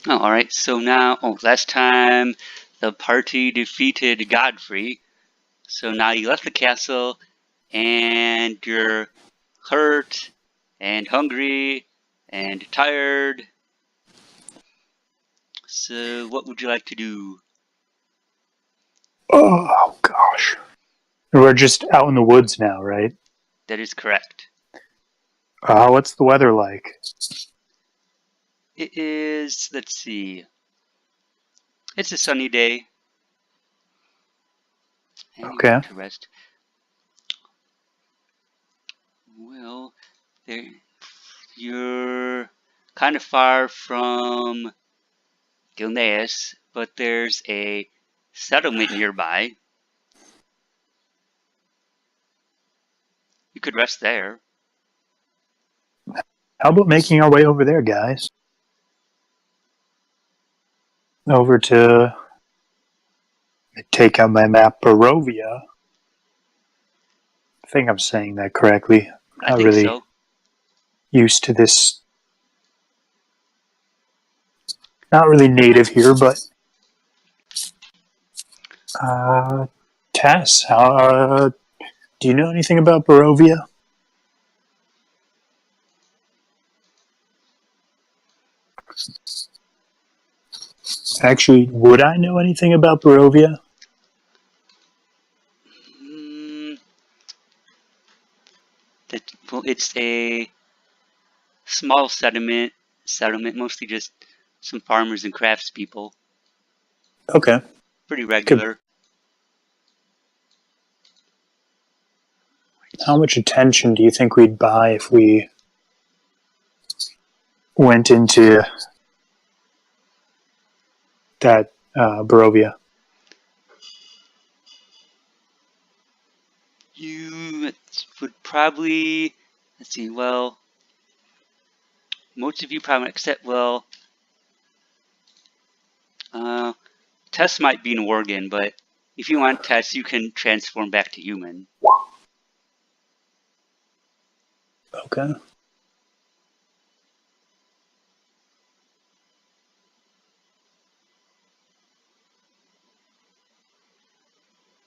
Oh, alright, so now, last time the party defeated Godfrey. So now you left the castle, and you're hurt, and hungry, and tired. So what would you like to do? Oh, gosh. We're just out in the woods now, right? That is correct. What's the weather like? It is, let's see, it's a sunny day. And you Okay. want to rest. Well, you're kind of far from Gilneas, but there's a settlement nearby. You could rest there. How about making our way over there, guys? Over to... Take out my map, Barovia. I think I'm saying that correctly. I Not think really so. used to this. Not really native here, but... Tess, do you know anything about Barovia? Actually, would I know anything about Barovia? Well, it's a small settlement, mostly just some farmers and craftspeople. Okay. Pretty regular. How much attention do you think we'd buy if we went into that Barovia? You would probably, let's see, well, most of you probably, except, well, Tess might be an organ, but if you want Tess, you can transform back to human. Okay.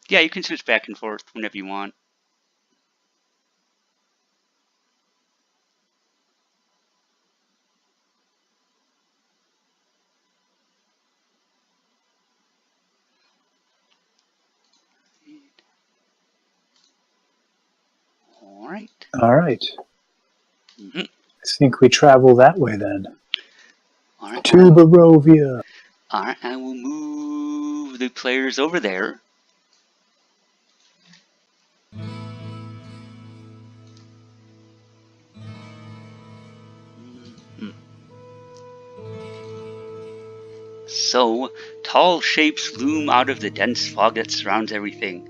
Yeah, you can switch back and forth whenever you want. All right. Mm-hmm. I think we travel that way then. All right. To Barovia. All right, I will move the players over there. So, tall shapes loom out of the dense fog that surrounds everything.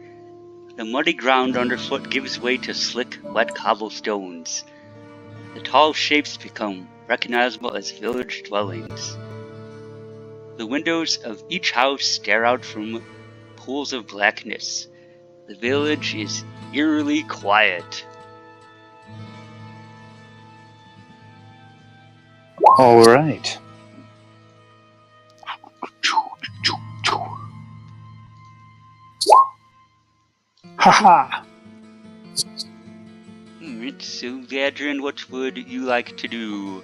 The muddy ground underfoot gives way to slick, wet cobblestones. The tall shapes become recognizable as village dwellings. The windows of each house stare out from pools of blackness. The village is eerily quiet. All right. Haha! Alright, so Gadrin, what would you like to do?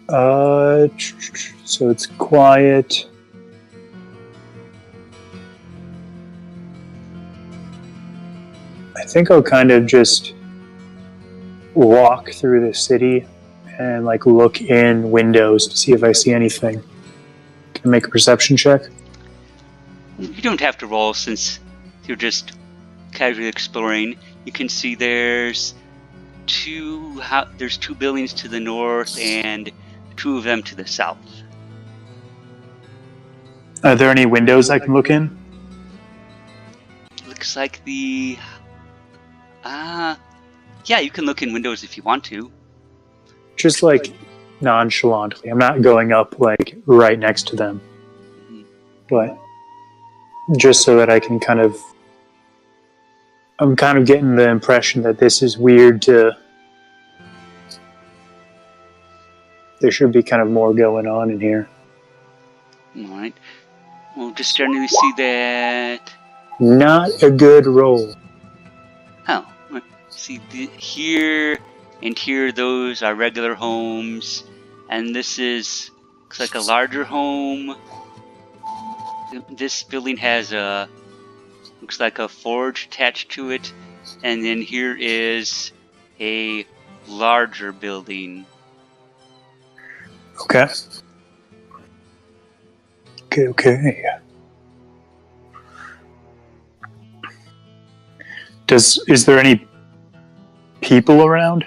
So it's quiet. I think I'll kind of just walk through the city and like look in windows to see if I see anything. Can I make a perception check? You don't have to roll since you're just casually exploring. You can see there's two buildings to the north and two of them to the south. Are there any windows I can look in? Looks like yeah, you can look in windows if you want to. Just like nonchalantly. I'm not going up like right next to them. But just so that I can I'm kind of getting the impression that this is weird there should be kind of more going on in here. Alright. We'll just generally see that. Not a good roll. Oh, see here and here, those are regular homes, and this looks like a larger home. This building has looks like a forge attached to it, and then here is a larger building. Okay. Okay. Is there any people around?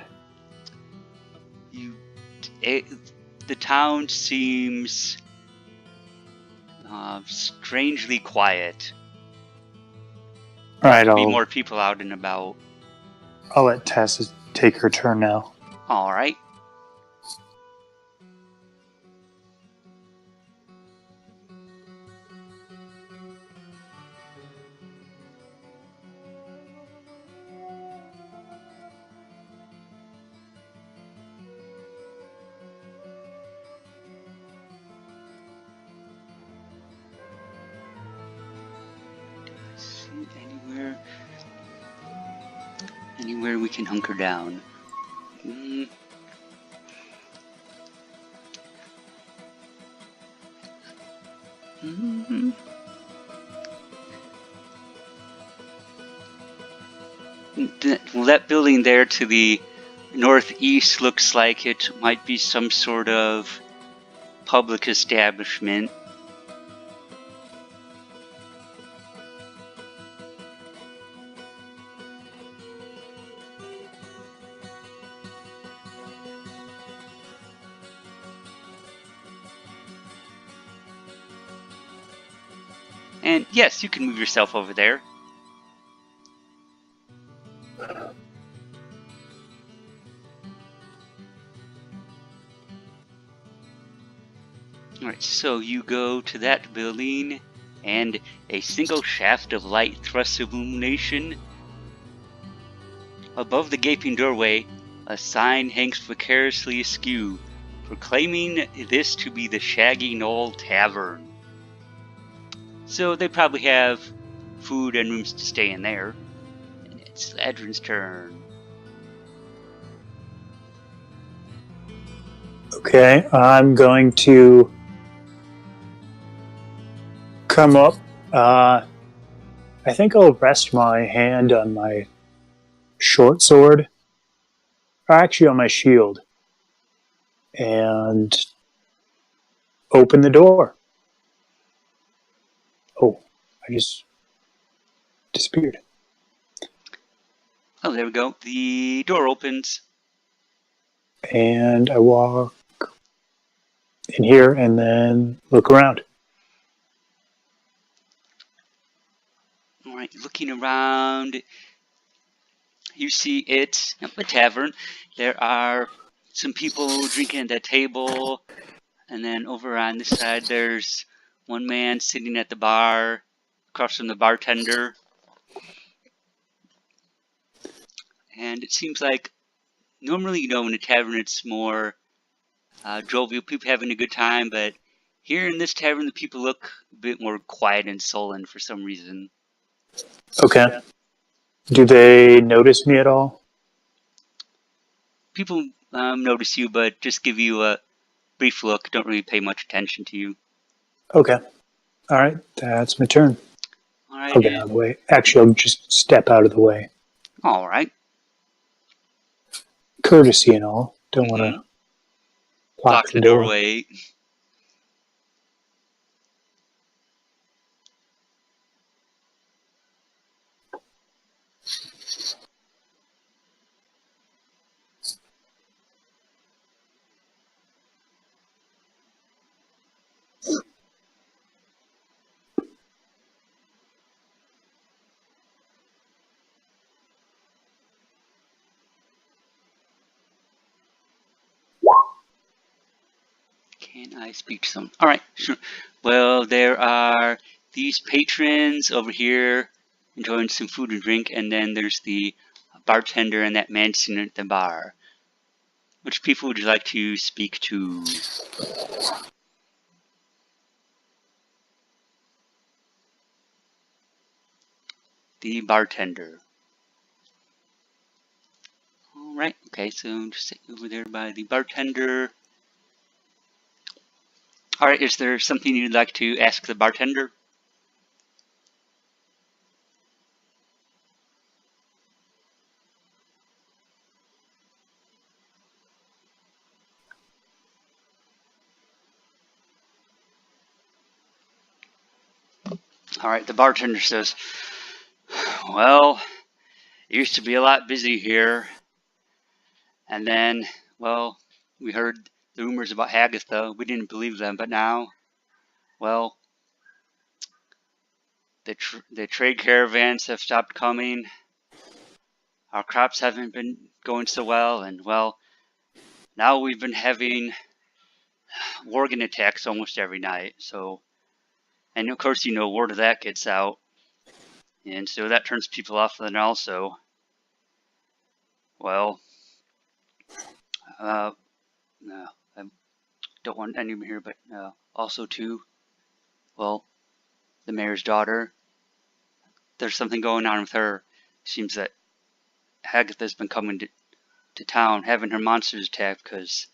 The town seems strangely quiet. All right, There'll be more people out and about. I'll let Tess take her turn now. All right. See anywhere we can hunker down. Well, that building there to the northeast looks like it might be some sort of public establishment. And yes, you can move yourself over there. Alright, so you go to that building, and a single shaft of light thrusts illumination. Above the gaping doorway, a sign hangs precariously askew, proclaiming this to be the Shaggy Knoll Tavern. So they probably have food and rooms to stay in there. And it's Adrin's turn. Okay, I'm going to come up. I think I'll rest my hand on my short sword, or actually on my shield, and open the door. Oh, I just disappeared. Oh, there we go. The door opens. And I walk in here and then look around. Alright, looking around, you see it's a tavern. There are some people drinking at that table, and then over on this side there's one man sitting at the bar across from the bartender. And it seems like normally, in a tavern it's more jovial, people having a good time, but here in this tavern the people look a bit more quiet and sullen for some reason. Okay. Do they notice me at all? People notice you, but just give you a brief look, don't really pay much attention to you. Okay. All right, that's my turn. All right. I'll get out of the way. Actually, I'll just step out of the way. All right. Courtesy and all. Don't want to block the doorway. Can I speak to them? All right, sure. Well, there are these patrons over here enjoying some food and drink, and then there's the bartender and that man sitting at the bar. Which people would you like to speak to? the bartender. Alright, okay, so just sit over there by the bartender. Alright, is there something you'd like to ask the bartender? Alright, the bartender says, well, it used to be a lot busy here. And then, well, we heard the rumors about Hagatha. We didn't believe them, but now, well, the trade caravans have stopped coming. Our crops haven't been going so well, and well, now we've been having organ attacks almost every night. So, and of course, word of that gets out, and so that turns people off. Then also, well, no, I don't want anyone here, but also too, well, the mayor's daughter. There's something going on with her. Seems that Hagatha's been coming to town, having her monsters attack because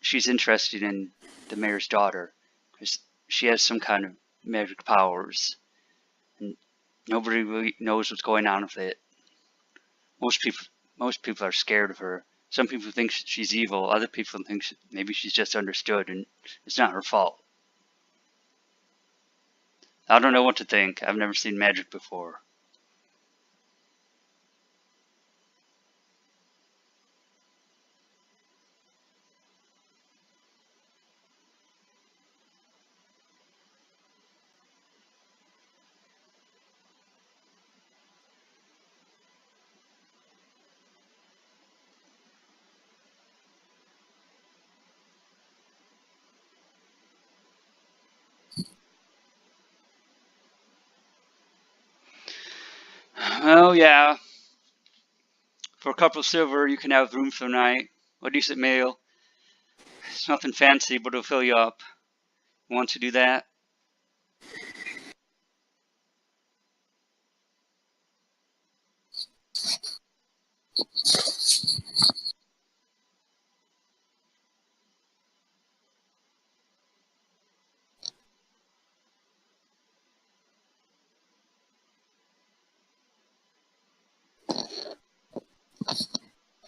she's interested in the mayor's daughter, because she has some kind of magic powers, and nobody really knows what's going on with it. Most people are scared of her. Some people think she's evil. Other people think maybe she's just understood, and it's not her fault. I don't know what to think. I've never seen magic before. Oh yeah. For a couple of silver, you can have room for the night. A decent meal. It's nothing fancy, but it'll fill you up. Want to do that?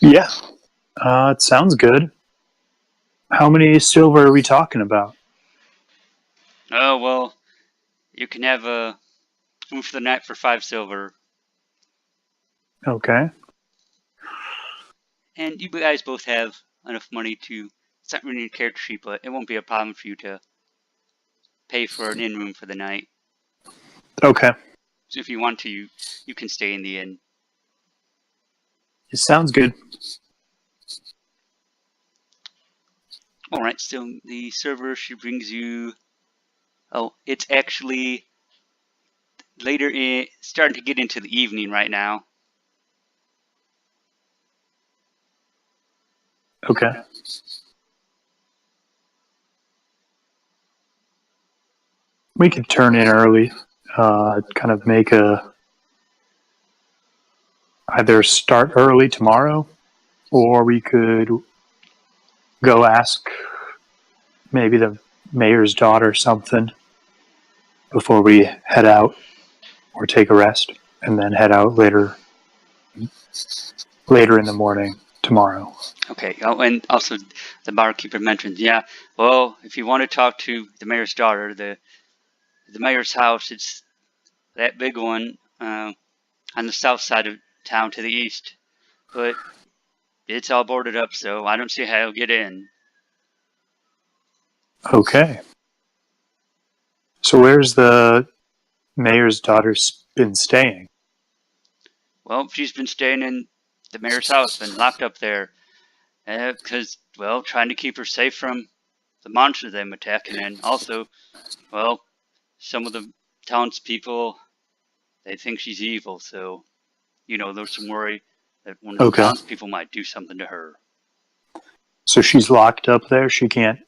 Yeah, it sounds good. How many silver are we talking about? Oh, well, you can have a room for the night for 5 silver. Okay. And you guys both have enough money to, it's not really a character sheet, but it won't be a problem for you to pay for an inn room for the night. Okay. So if you want to, you can stay in the inn. It sounds good. Alright, so the server, she brings you, oh, it's actually later, starting to get into the evening right now. Okay. We could turn in early. Kind of make either start early tomorrow, or we could go ask maybe the mayor's daughter something before we head out, or take a rest and then head out later in the morning tomorrow. Okay, oh, and also the barkeeper mentioned, yeah, well, if you want to talk to the mayor's daughter, the mayor's house, it's that big one on the south side of town to the east, but it's all boarded up, so I don't see how you'll get in. Okay. So where's the mayor's daughter been staying? Well, she's been staying in the mayor's house, been locked up there, because, well, trying to keep her safe from the monsters them attacking, and also, well, some of the townspeople, they think she's evil, so, there's some worry that one of the townspeople might do something to her. So she's locked up there? She can't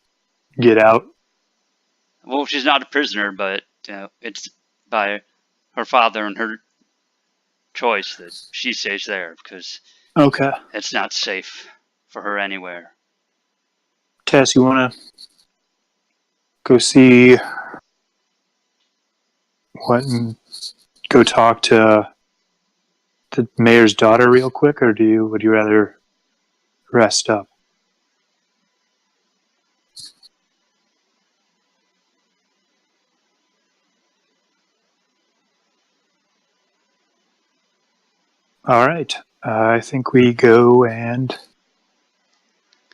get out? Well, she's not a prisoner, but it's by her father and her choice that she stays there because Okay. it's not safe for her anywhere. Tess, you want to go see what and go talk to the mayor's daughter real quick, or would you rather rest up? All right. I think we go and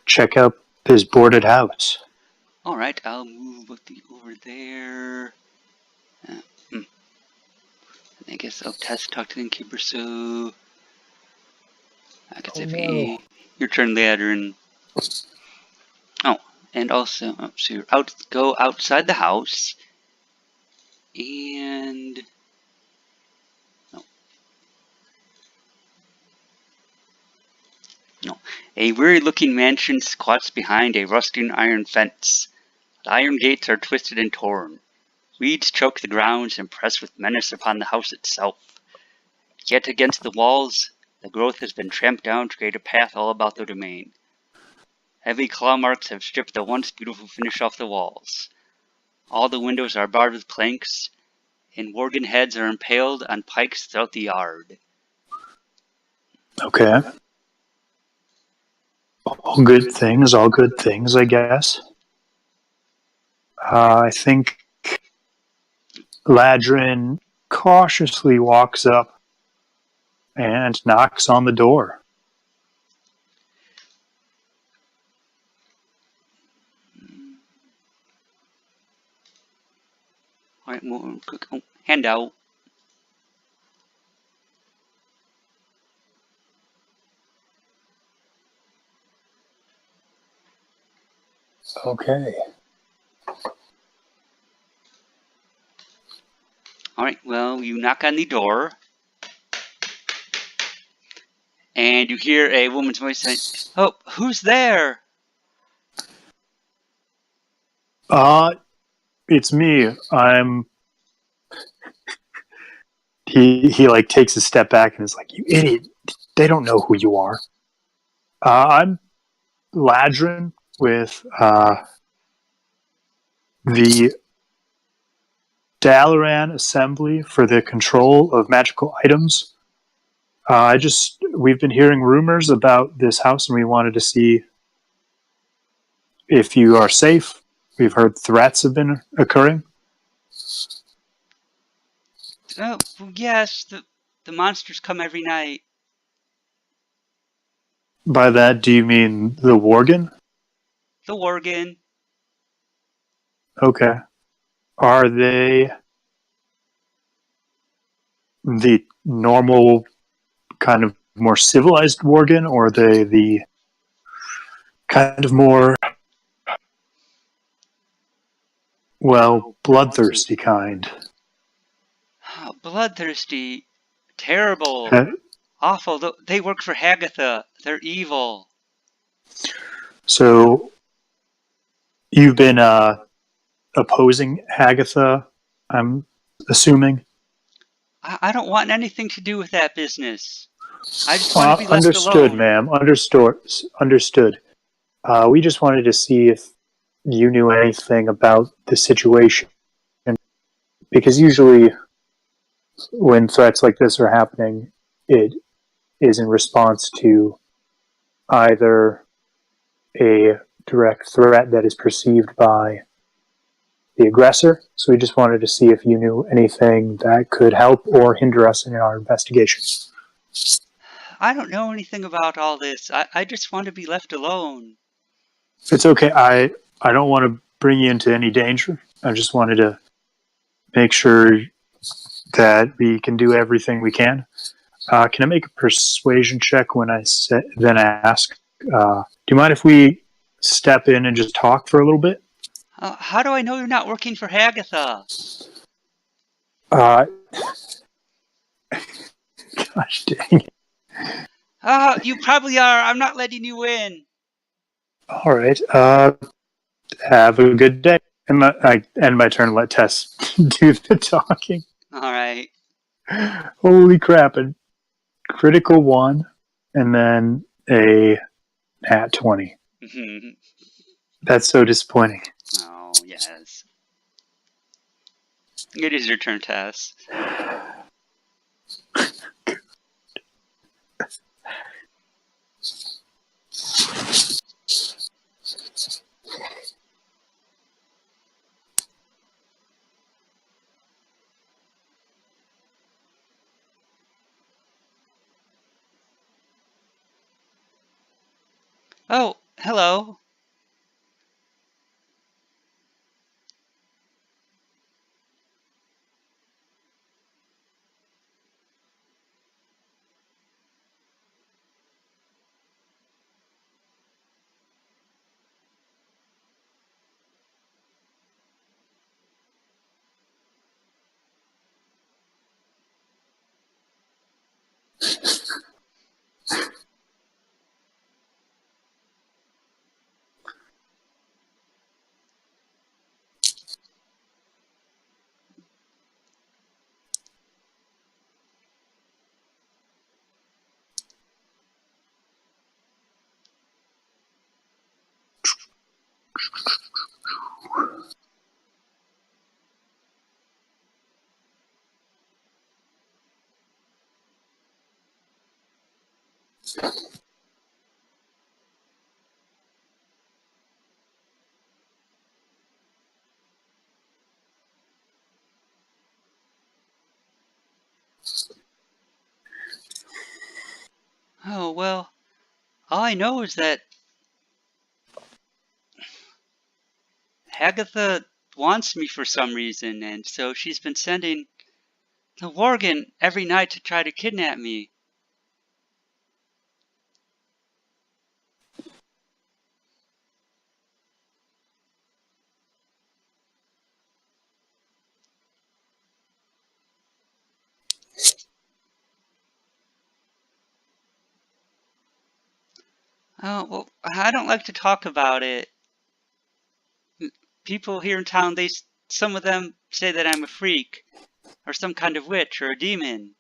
check out this boarded house. All right, I'll move over there. I guess I'll talk to the innkeeper. So I guess your turn, Ladrin. Oh, and also, so you're go outside the house, and no, a weary-looking mansion squats behind a rusting iron fence. The iron gates are twisted and torn. Weeds choke the grounds and press with menace upon the house itself. Yet against the walls, the growth has been tramped down to create a path all about the domain. Heavy claw marks have stripped the once beautiful finish off the walls. All the windows are barred with planks, and worgen heads are impaled on pikes throughout the yard. Okay. All good things, I guess. I think Ladrin cautiously walks up and knocks on the door. Alright, handout. Okay. Alright, well, you knock on the door, and you hear a woman's voice saying, "Oh, who's there?" It's me. He like takes a step back and is like, "You idiot! They don't know who you are." I'm Ladrin with the Dalaran Assembly for the Control of Magical Items. We've been hearing rumors about this house, and we wanted to see if you are safe. We've heard threats have been occurring. Oh, yes, the monsters come every night. By that, do you mean the Worgen? The worgen. Okay. Are they the normal, kind of more civilized Worgen, or are they the kind of more, well, bloodthirsty kind? Oh, bloodthirsty. Terrible. Uh, Awful. They work for Hagatha. They're evil. So, you've been opposing Hagatha, I'm assuming? I don't want anything to do with that business. I just want to be left understood, alone. ma'am. Understood. We just wanted to see if you knew anything about the situation. Because usually when threats like this are happening, it is in response to either a direct threat that is perceived by the aggressor. So we just wanted to see if you knew anything that could help or hinder us in our investigation. I don't know anything about all this. I just want to be left alone. It's okay. I don't want to bring you into any danger. I just wanted to make sure that we can do everything we can. Can I make a persuasion check when I then ask? Do you mind if we step in and just talk for a little bit? How do I know you're not working for Hagatha? Gosh dang it. You probably are. I'm not letting you in. All right. Have a good day. And I end my turn and let Tess do the talking. All right. Holy crap! A critical 1, and then a nat 20. That's so disappointing. Oh, yes. It is your turn, Tess. Oh, hello. Oh, well, all I know is that Agatha wants me for some reason, and so she's been sending the Worgen every night to try to kidnap me. Oh, well, I don't like to talk about it. People here in town, some of them say that I'm a freak, or some kind of witch, or a demon.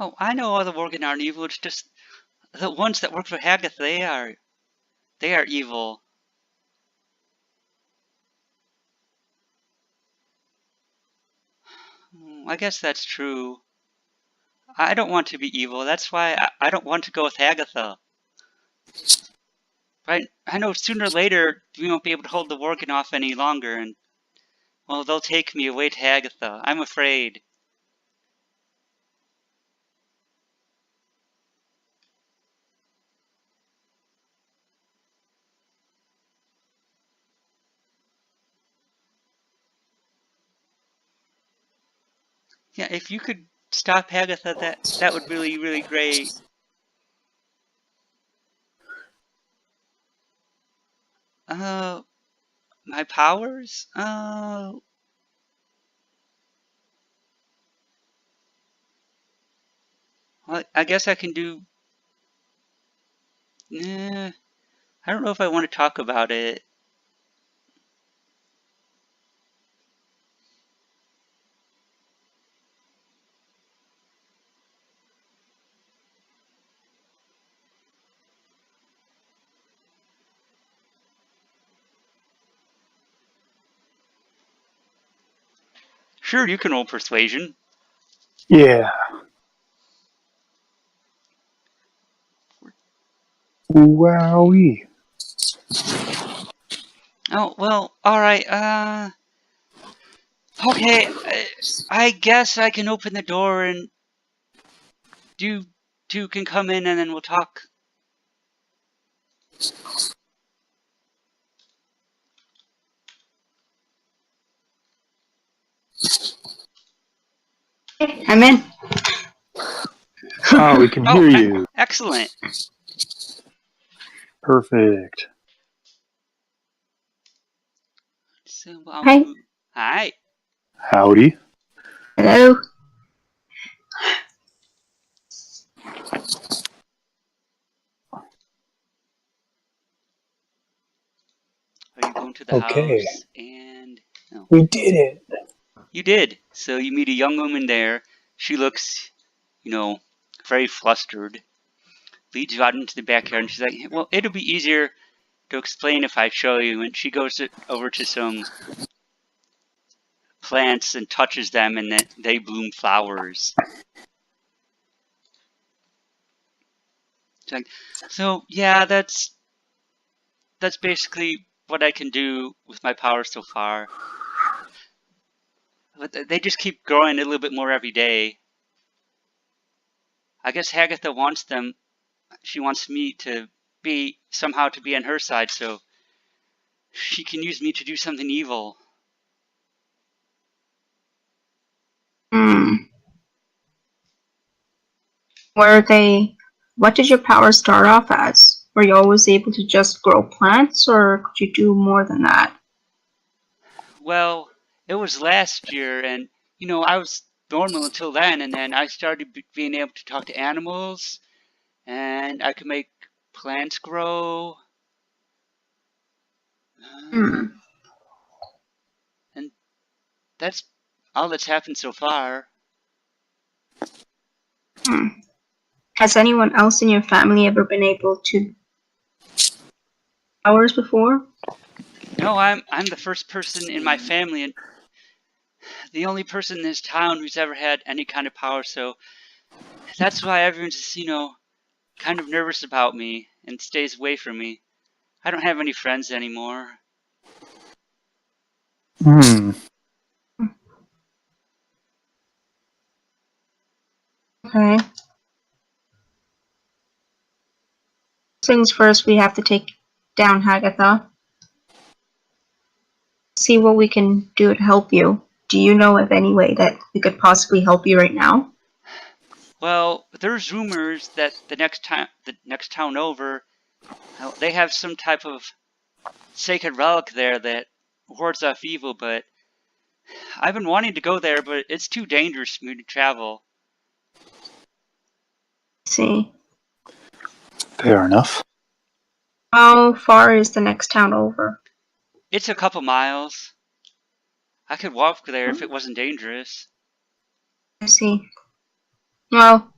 Oh, I know all the Worgen aren't evil. It's just the ones that work for Agatha. They are evil. I guess that's true. I don't want to be evil. That's why I don't want to go with Agatha. I know sooner or later we won't be able to hold the Worgen off any longer, and well, they'll take me away to Agatha. I'm afraid. Yeah, if you could stop Agatha, that would really great. Uh, my powers? Well, I guess I can do. I don't know if I want to talk about it. Sure, you can roll persuasion. Yeah. Wowee. Oh, well, alright, okay, I guess I can open the door and you two can come in and then we'll talk. I'm in. Oh, we can hear you. Excellent. Perfect. So, Hi. Hi. Howdy. Hello. Are you going to the Okay. house? And no, We did it. you did. So you meet a young woman there. She looks, very flustered. Leads you out into the backyard, and she's like, "Well, it'll be easier to explain if I show you." And she goes over to some plants and touches them, and then they bloom flowers. It's like, so yeah, that's basically what I can do with my powers so far. But they just keep growing a little bit more every day. I guess Hagatha wants them. She wants me to be on her side, so she can use me to do something evil. What did your power start off as? Were you always able to just grow plants, or could you do more than that? Well, it was last year, and I was normal until then, and then I started being able to talk to animals, and I could make plants grow. And that's all that's happened so far. Has anyone else in your family ever been able to powers before? No, I'm the first person in my family, and the only person in this town who's ever had any kind of power, so that's why everyone's just, kind of nervous about me and stays away from me. I don't have any friends anymore. Okay. Things first, we have to take down Hagatha. See what we can do to help you. Do you know of any way that we could possibly help you right now? Well, there's rumors that the next town over, they have some type of sacred relic there that wards off evil, but I've been wanting to go there, but it's too dangerous for me to travel. See. Fair enough. How far is the next town over? It's a couple miles. I could walk there if it wasn't dangerous. I see. Well,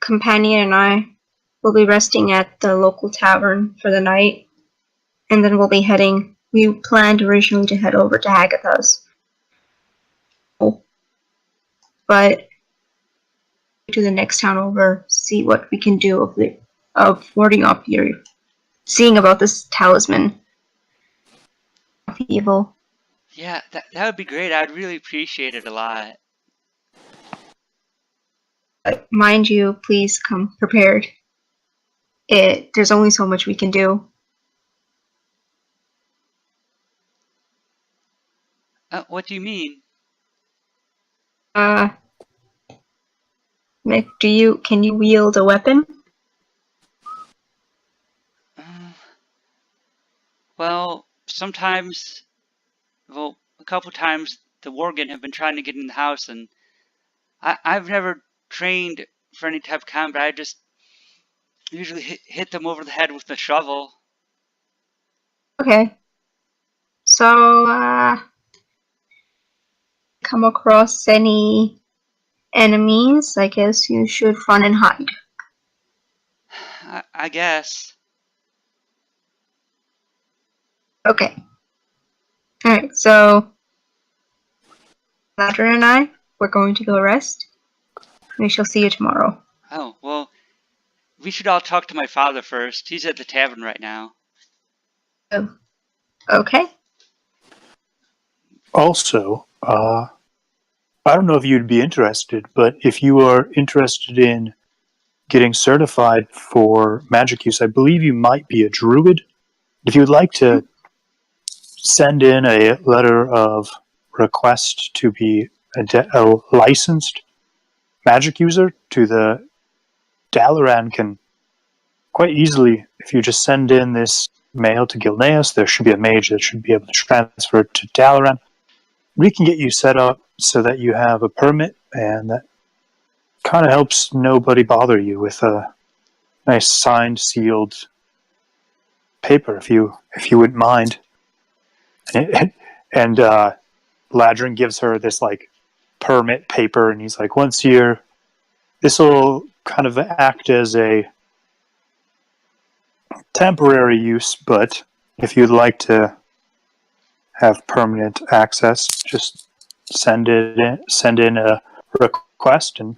Companion and I will be resting at the local tavern for the night, and then we'll be heading. We planned originally to head over to Hagatha's, but to the next town over, see what we can do of warding off your, seeing about this talisman of evil. Yeah, that would be great. I'd really appreciate it a lot. But mind you, please come prepared. There's only so much we can do. What do you mean? Nick, can you wield a weapon? Well, sometimes, a couple times the Worgen have been trying to get in the house, and I've never trained for any type of combat. I just usually hit them over the head with the shovel. Okay. So, come across any enemies, I guess you should run and hide. I guess. Okay. Alright, so Ladder and I, we're going to go rest. We shall see you tomorrow. Oh, well, we should all talk to my father first. He's at the tavern right now. Oh. Okay. Also, I don't know if you'd be interested, but if you are interested in getting certified for magic use, I believe you might be a druid. If you would like to send in a letter of request to be a licensed magic user to the Dalaran can quite easily, if you just send in this mail to Gilneas, there should be a mage that should be able to transfer it to Dalaran. We can get you set up so that you have a permit, and that kind of helps nobody bother you with a nice signed, sealed paper, if you wouldn't mind. And Ladrin gives her this like permit paper, and he's like, once a year, this will kind of act as a temporary use, but if you'd like to have permanent access, just send in a request, and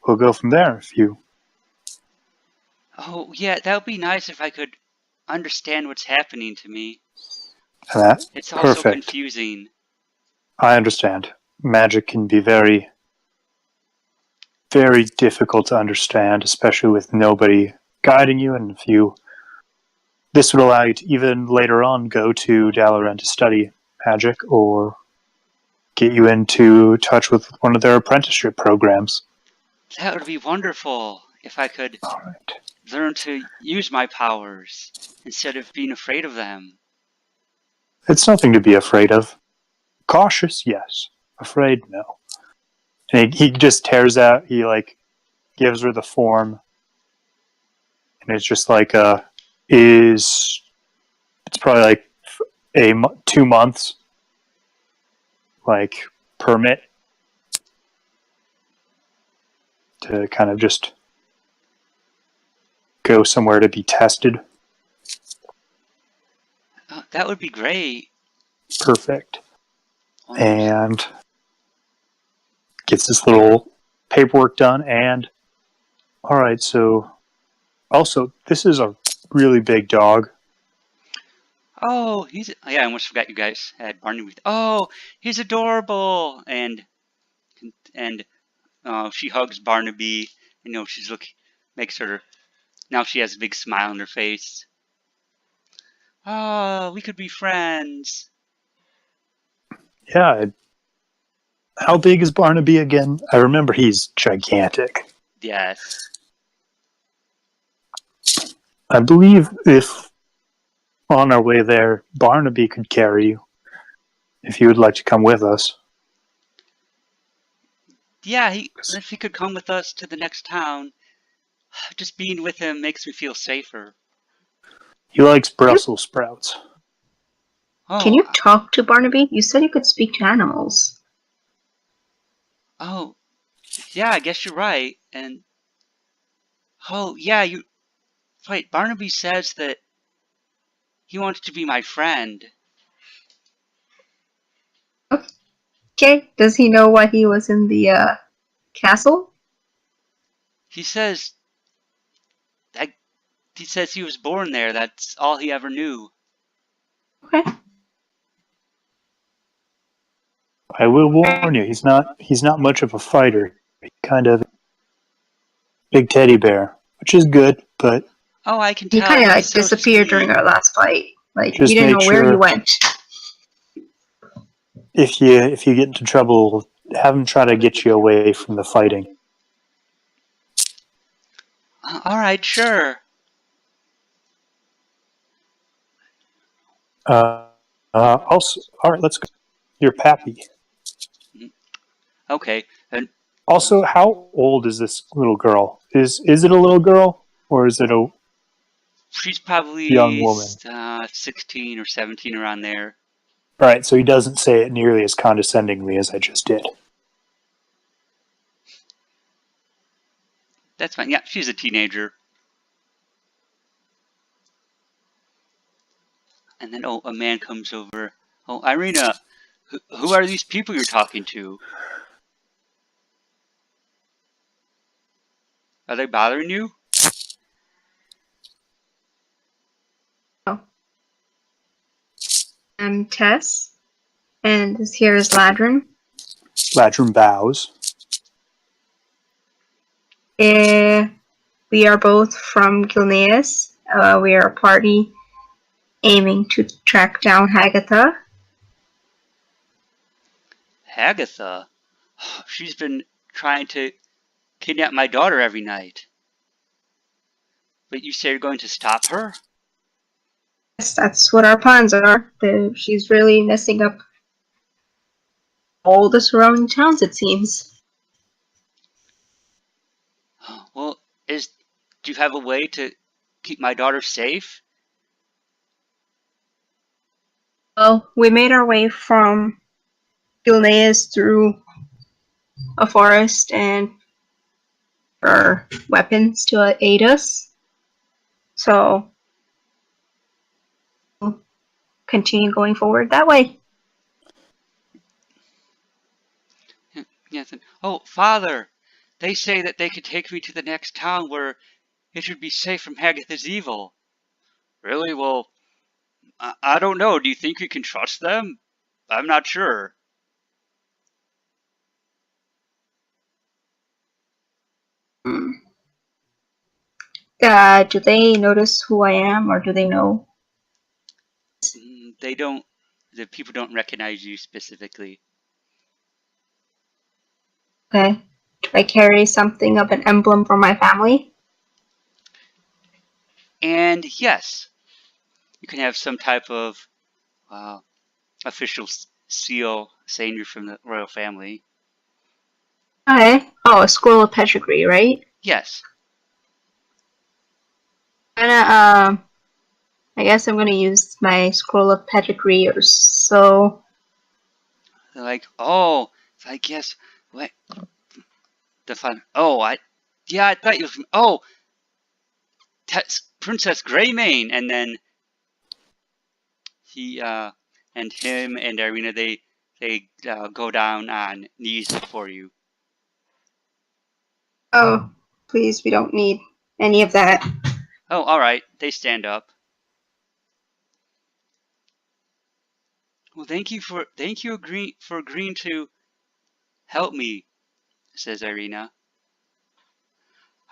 we'll go from there. If you Oh, yeah, that would be nice if I could understand what's happening to me. that It's all so perfect. confusing. I understand. Magic can be very, very difficult to understand, especially with nobody guiding you. And this would allow you to even later on go to Dalaran to study magic, or get you into touch with one of their apprenticeship programs. That would be wonderful if I could All right. learn to use my powers instead of being afraid of them. It's nothing to be afraid of. Cautious, yes. Afraid, no. And he just tears out, he like gives her the form, and it's just like it's probably like 2 months like permit to kind of just go somewhere to be tested. That would be great. Perfect. And gets this little paperwork done. And all right, so also this is a really big dog. Oh, I almost forgot you guys had Barnaby. Oh, he's adorable. And she hugs Barnaby. She's makes her, now she has a big smile on her face. Oh, we could be friends. Yeah. How big is Barnaby again? I remember he's gigantic. Yes. I believe if on our way there, Barnaby could carry you, if you would like to come with us. Yeah, if he could come with us to the next town, just being with him makes me feel safer. He likes Brussels sprouts. Oh, Can you talk to Barnaby? You said you could speak to animals. Oh, yeah, I guess you're right. And oh, yeah, right. Barnaby says that he wants to be my friend. Okay, does he know why he was in the castle? He says he was born there. That's all he ever knew. Okay. I will warn you, he's not much of a fighter. He's kind of big teddy bear, which is good, but Oh, I can He tell. kind of He's like so disappeared sweet. during our last fight. Like Just we didn't know make where he sure- went. if you get into trouble, have him try to get you away from the fighting. All right, sure. Also, all right, let's go. Your pappy. Okay. And Also, how old is this little girl? Is it a little girl, or is it a she's probably young woman? 16 or 17, around there. All right, so he doesn't say it nearly as condescendingly as I just did. That's fine. Yeah, she's a teenager. And then, a man comes over. Oh, Irina, who are these people you're talking to? Are they bothering you? I'm Tess, and this here is Ladrin. Ladrin bows. We are both from Gilneas. We are a party aiming to track down Hagatha. Hagatha? She's been trying to kidnap my daughter every night. But you say you're going to stop her? Yes, that's what our plans are. She's really messing up all the surrounding towns, it seems. Well, do you have a way to keep my daughter safe? Well, we made our way from Gilneas through a forest and our weapons to aid us. So we'll continue going forward that way. Yes. Oh, Father, they say that they could take me to the next town where it should be safe from Hagatha's evil. Really? Well, I don't know. Do you think we can trust them? I'm not sure. Do they notice who I am, or do they know? They don't. The people don't recognize you specifically. Okay. Do I carry something of an emblem for my family? And yes, you can have some type of official seal saying you're from the royal family. Okay. Oh, a scroll of pedigree, right? Yes. I guess I'm gonna use my scroll of pedigree or so. They're like, oh, I guess what the fun? Oh, I thought you were from. Oh, Princess Greymane, and then he and him and Irina they go down on knees before you. Oh, please, we don't need any of that. Oh, all right. They stand up. Well, thank you for agreeing to help me, says Irina.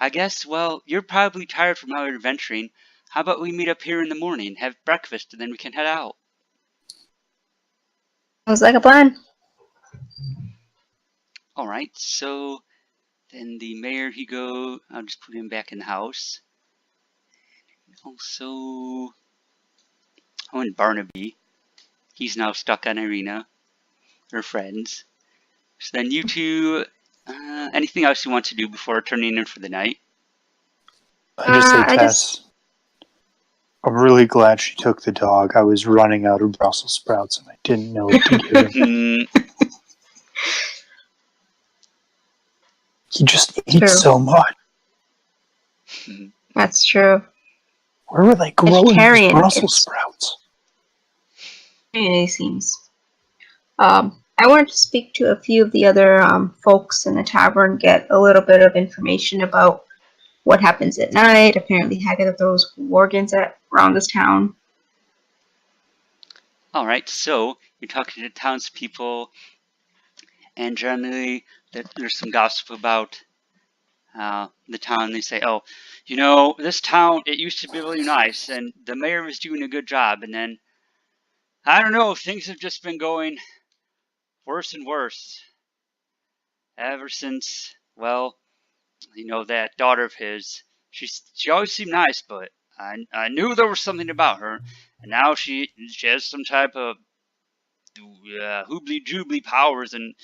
I guess, well, you're probably tired from our adventuring. How about we meet up here in the morning, have breakfast, and then we can head out? Sounds like a plan. All right, so then the mayor, I'll just put him back in the house. Also, and Barnaby, he's now stuck on Irina, her friends. So then you two, anything else you want to do before turning in for the night? I just say, Tess, I'm really glad she took the dog. I was running out of Brussels sprouts and I didn't know what to give him. He just eats so much. That's true. Where were they growing these Brussels sprouts? It seems. I wanted to speak to a few of the other folks in the tavern, get a little bit of information about what happens at night. Apparently, Hagatha throws organs around this town. All right, so you're talking to townspeople, and generally there's some gossip about the town. They say, oh, this town, it used to be really nice, and the mayor was doing a good job, and then, I don't know, things have just been going worse and worse ever since, well, that daughter of his. She always seemed nice, but I knew there was something about her, and now she has some type of hoobly-doobly powers, and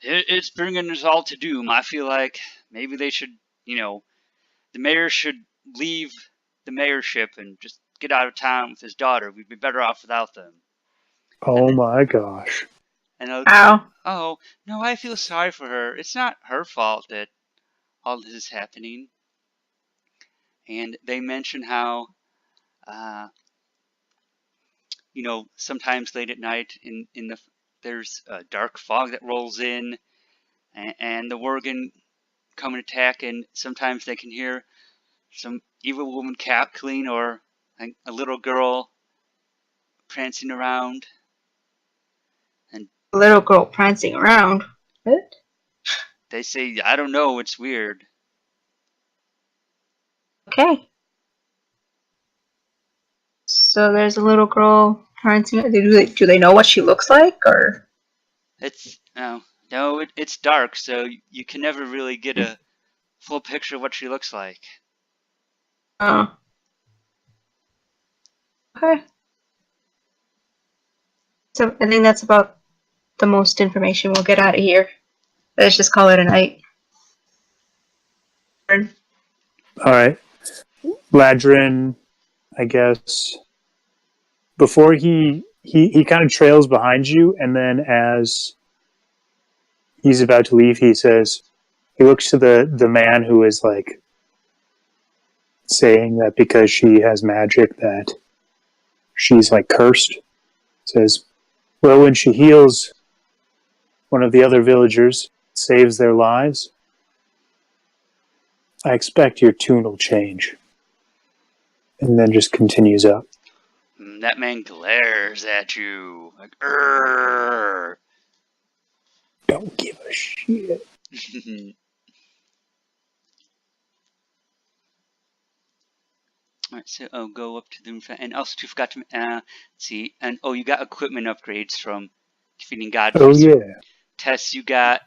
it's bringing us all to doom. I feel like maybe they should, the mayor should leave the mayorship and just get out of town with his daughter. We'd be better off without them. Oh my gosh. And oh, no, I feel sorry for her. It's not her fault that all this is happening. And they mention how, sometimes late at night there's a dark fog that rolls in, and the Worgen come and attack, and sometimes they can hear some evil woman cackling or a little girl prancing around. And a little girl prancing around? What? They say, I don't know, it's weird. Okay. So there's a little girl prancing. Do they know what she looks like, or? It's no, No, it's dark, so you can never really get a full picture of what she looks like. Oh. Okay. So I think that's about the most information we'll get out of here. Let's just call it a night. All right. Ladrin, I guess, before he kind of trails behind you, and then as he's about to leave, he says, he looks to the man who is like saying that because she has magic that she's like cursed. Says, well, when she heals one of the other villagers, saves their lives, I expect your tune will change. And then just continues up. That man glares at you like, "Urgh." Don't give a shit. Alright, so I'll go up to the room, and also you forgot to let's see, and you got equipment upgrades from defeating God. Oh yeah. Tess, you got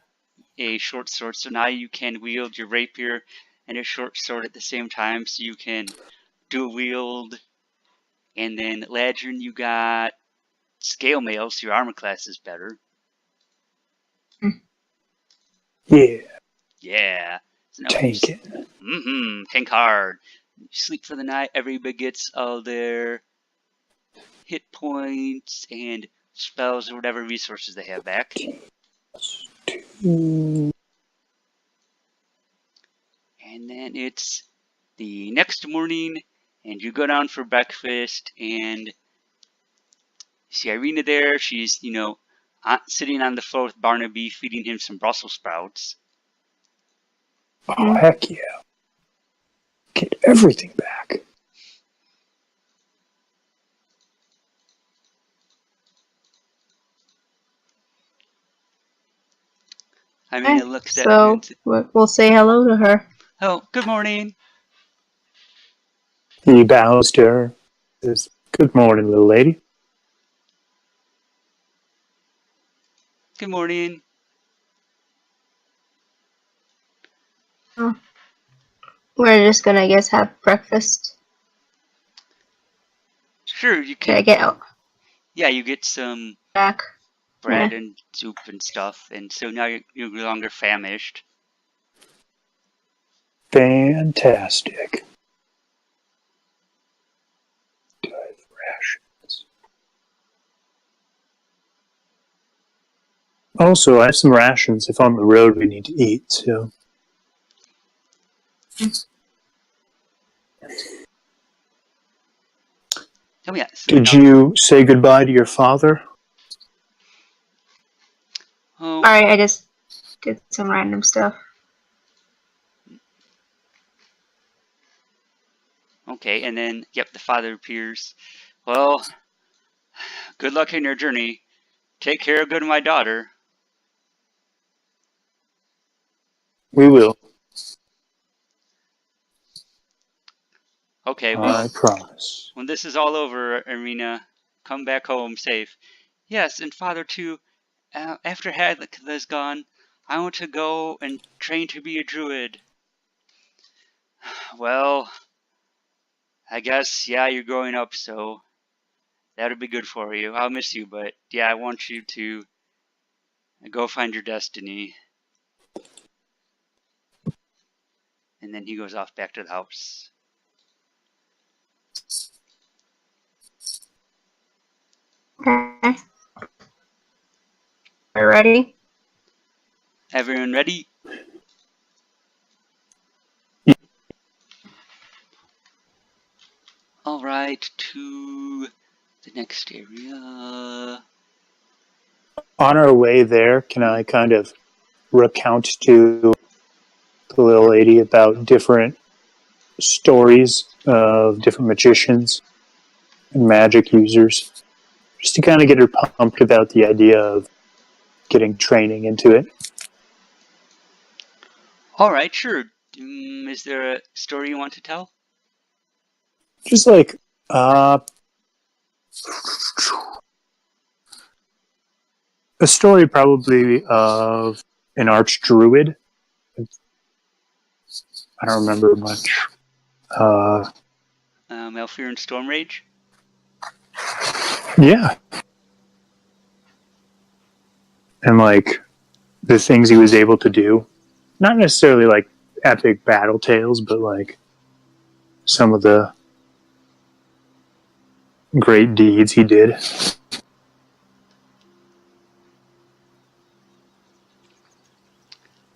a short sword, so now you can wield your rapier and a short sword at the same time, so you can dual wield. And then Ladrin, you got scale mail, so your armor class is better. Yeah. Yeah. So now Tank it. Tank hard. You sleep for the night. Everybody gets all their hit points and spells or whatever resources they have back. And then it's the next morning, and you go down for breakfast, and you see Irina there. She's, sitting on the floor with Barnaby, feeding him some Brussels sprouts. Oh, heck yeah. Get everything back. Irina looks at so we'll say hello to her. Oh, good morning. He bows to her. Says, good morning, little lady. Good morning. Oh. We're just gonna, I guess, have breakfast. Sure, you Can I can. get out? Yeah, you get some Back. bread and soup and stuff, and so now you're no longer famished. Fantastic. Do I have rations? Also, I have some rations if on the road we need to eat, so. Oh yeah. So Did you say goodbye to your father? Oh. Alright, I just did some random stuff. Okay, and then, yep, the father appears. Well, good luck in your journey. Take care of good my daughter. We will. Okay, well, I promise. when this is all over, Irina, come back home safe. Yes, and father too. After Hadlick is gone, I want to go and train to be a druid. Well, I guess, yeah, you're growing up, so that'll be good for you. I'll miss you, but yeah, I want you to go find your destiny. And then he goes off back to the house. Okay. Are you ready? Everyone ready? Alright, to the next area. On our way there, can I kind of recount to the little lady about different stories of different magicians and magic users? Just to kind of get her pumped about the idea of getting training into it. Alright, sure. Is there a story you want to tell? Just like, A story probably of an archdruid. I don't remember much. Malfear and Stormrage? Yeah. And like the things he was able to do. Not necessarily like epic battle tales, but like some of the great deeds he did.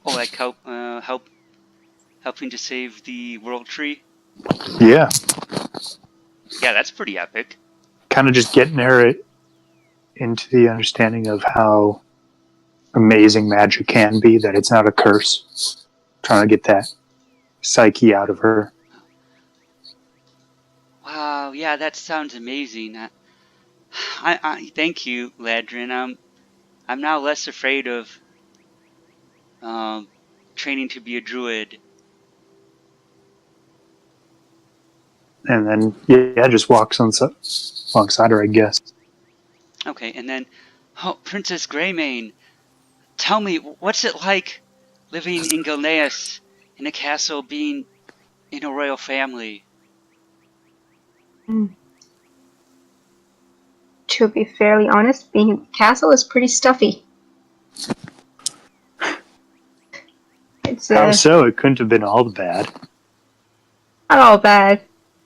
Oh, like helping to save the world tree? Yeah. Yeah, that's pretty epic. Kind of just getting her into the understanding of how amazing magic can be, that it's not a curse. Trying to get that psyche out of her. Wow, yeah, that sounds amazing. I thank you, Ladrin. I'm now less afraid of training to be a druid. And then, yeah, just walks alongside her, I guess. Okay, and then, oh, Princess Greymane, tell me, what's it like living in Gilneas in a castle, being in a royal family? To be fairly honest, being in the castle is pretty stuffy. It's How so? It couldn't have been all bad. not all bad.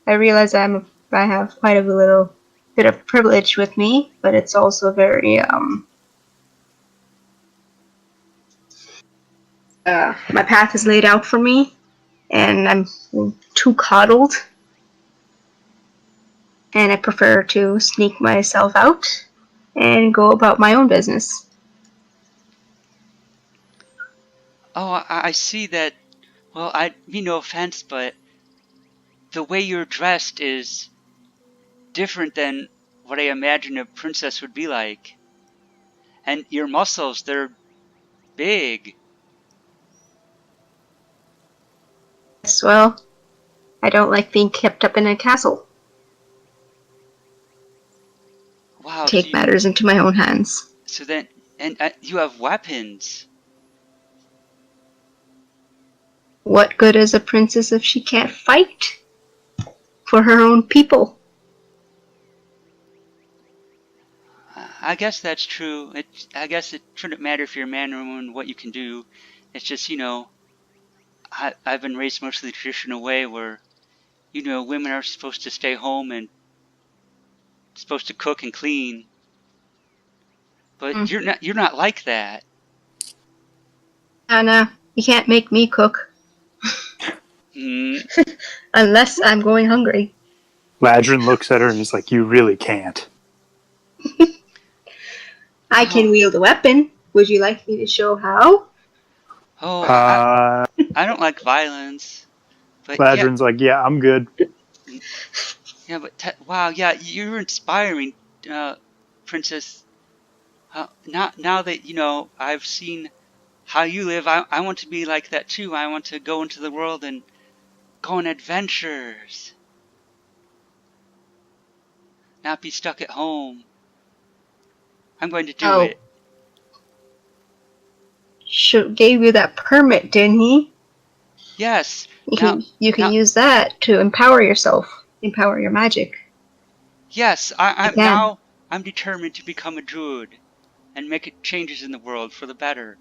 I realize I have quite a little bit of privilege with me, but it's also very my path is laid out for me, and I'm too coddled, and I prefer to sneak myself out and go about my own business. Oh, I see that. Well, I mean no offense, but the way you're dressed is different than what I imagine a princess would be like. And your muscles, they're big. Yes, well, I don't like being kept up in a castle. Wow, Take matters into my own hands. So then, and you have weapons. What good is a princess if she can't fight for her own people? I guess that's true. I guess it shouldn't matter if you're a man or a woman what you can do. It's just, I've been raised mostly the traditional way where, women are supposed to stay home and supposed to cook and clean. But you're not like that. Anna, you can't make me cook. Unless I'm going hungry. Ladrin looks at her and is like, you really can't. I can wield a weapon. Would you like me to show how? Oh, I don't like violence. But Ladrin's like, yeah, I'm good. Yeah, but wow, yeah, you're inspiring, Princess. Now that, I've seen how you live, I want to be like that too. I want to go into the world and go on adventures. Not be stuck at home. I'm going to do it. Gave you that permit, didn't he? Yes. You can use that to empower yourself, empower your magic. Yes, I'm determined to become a druid and make changes in the world for the better.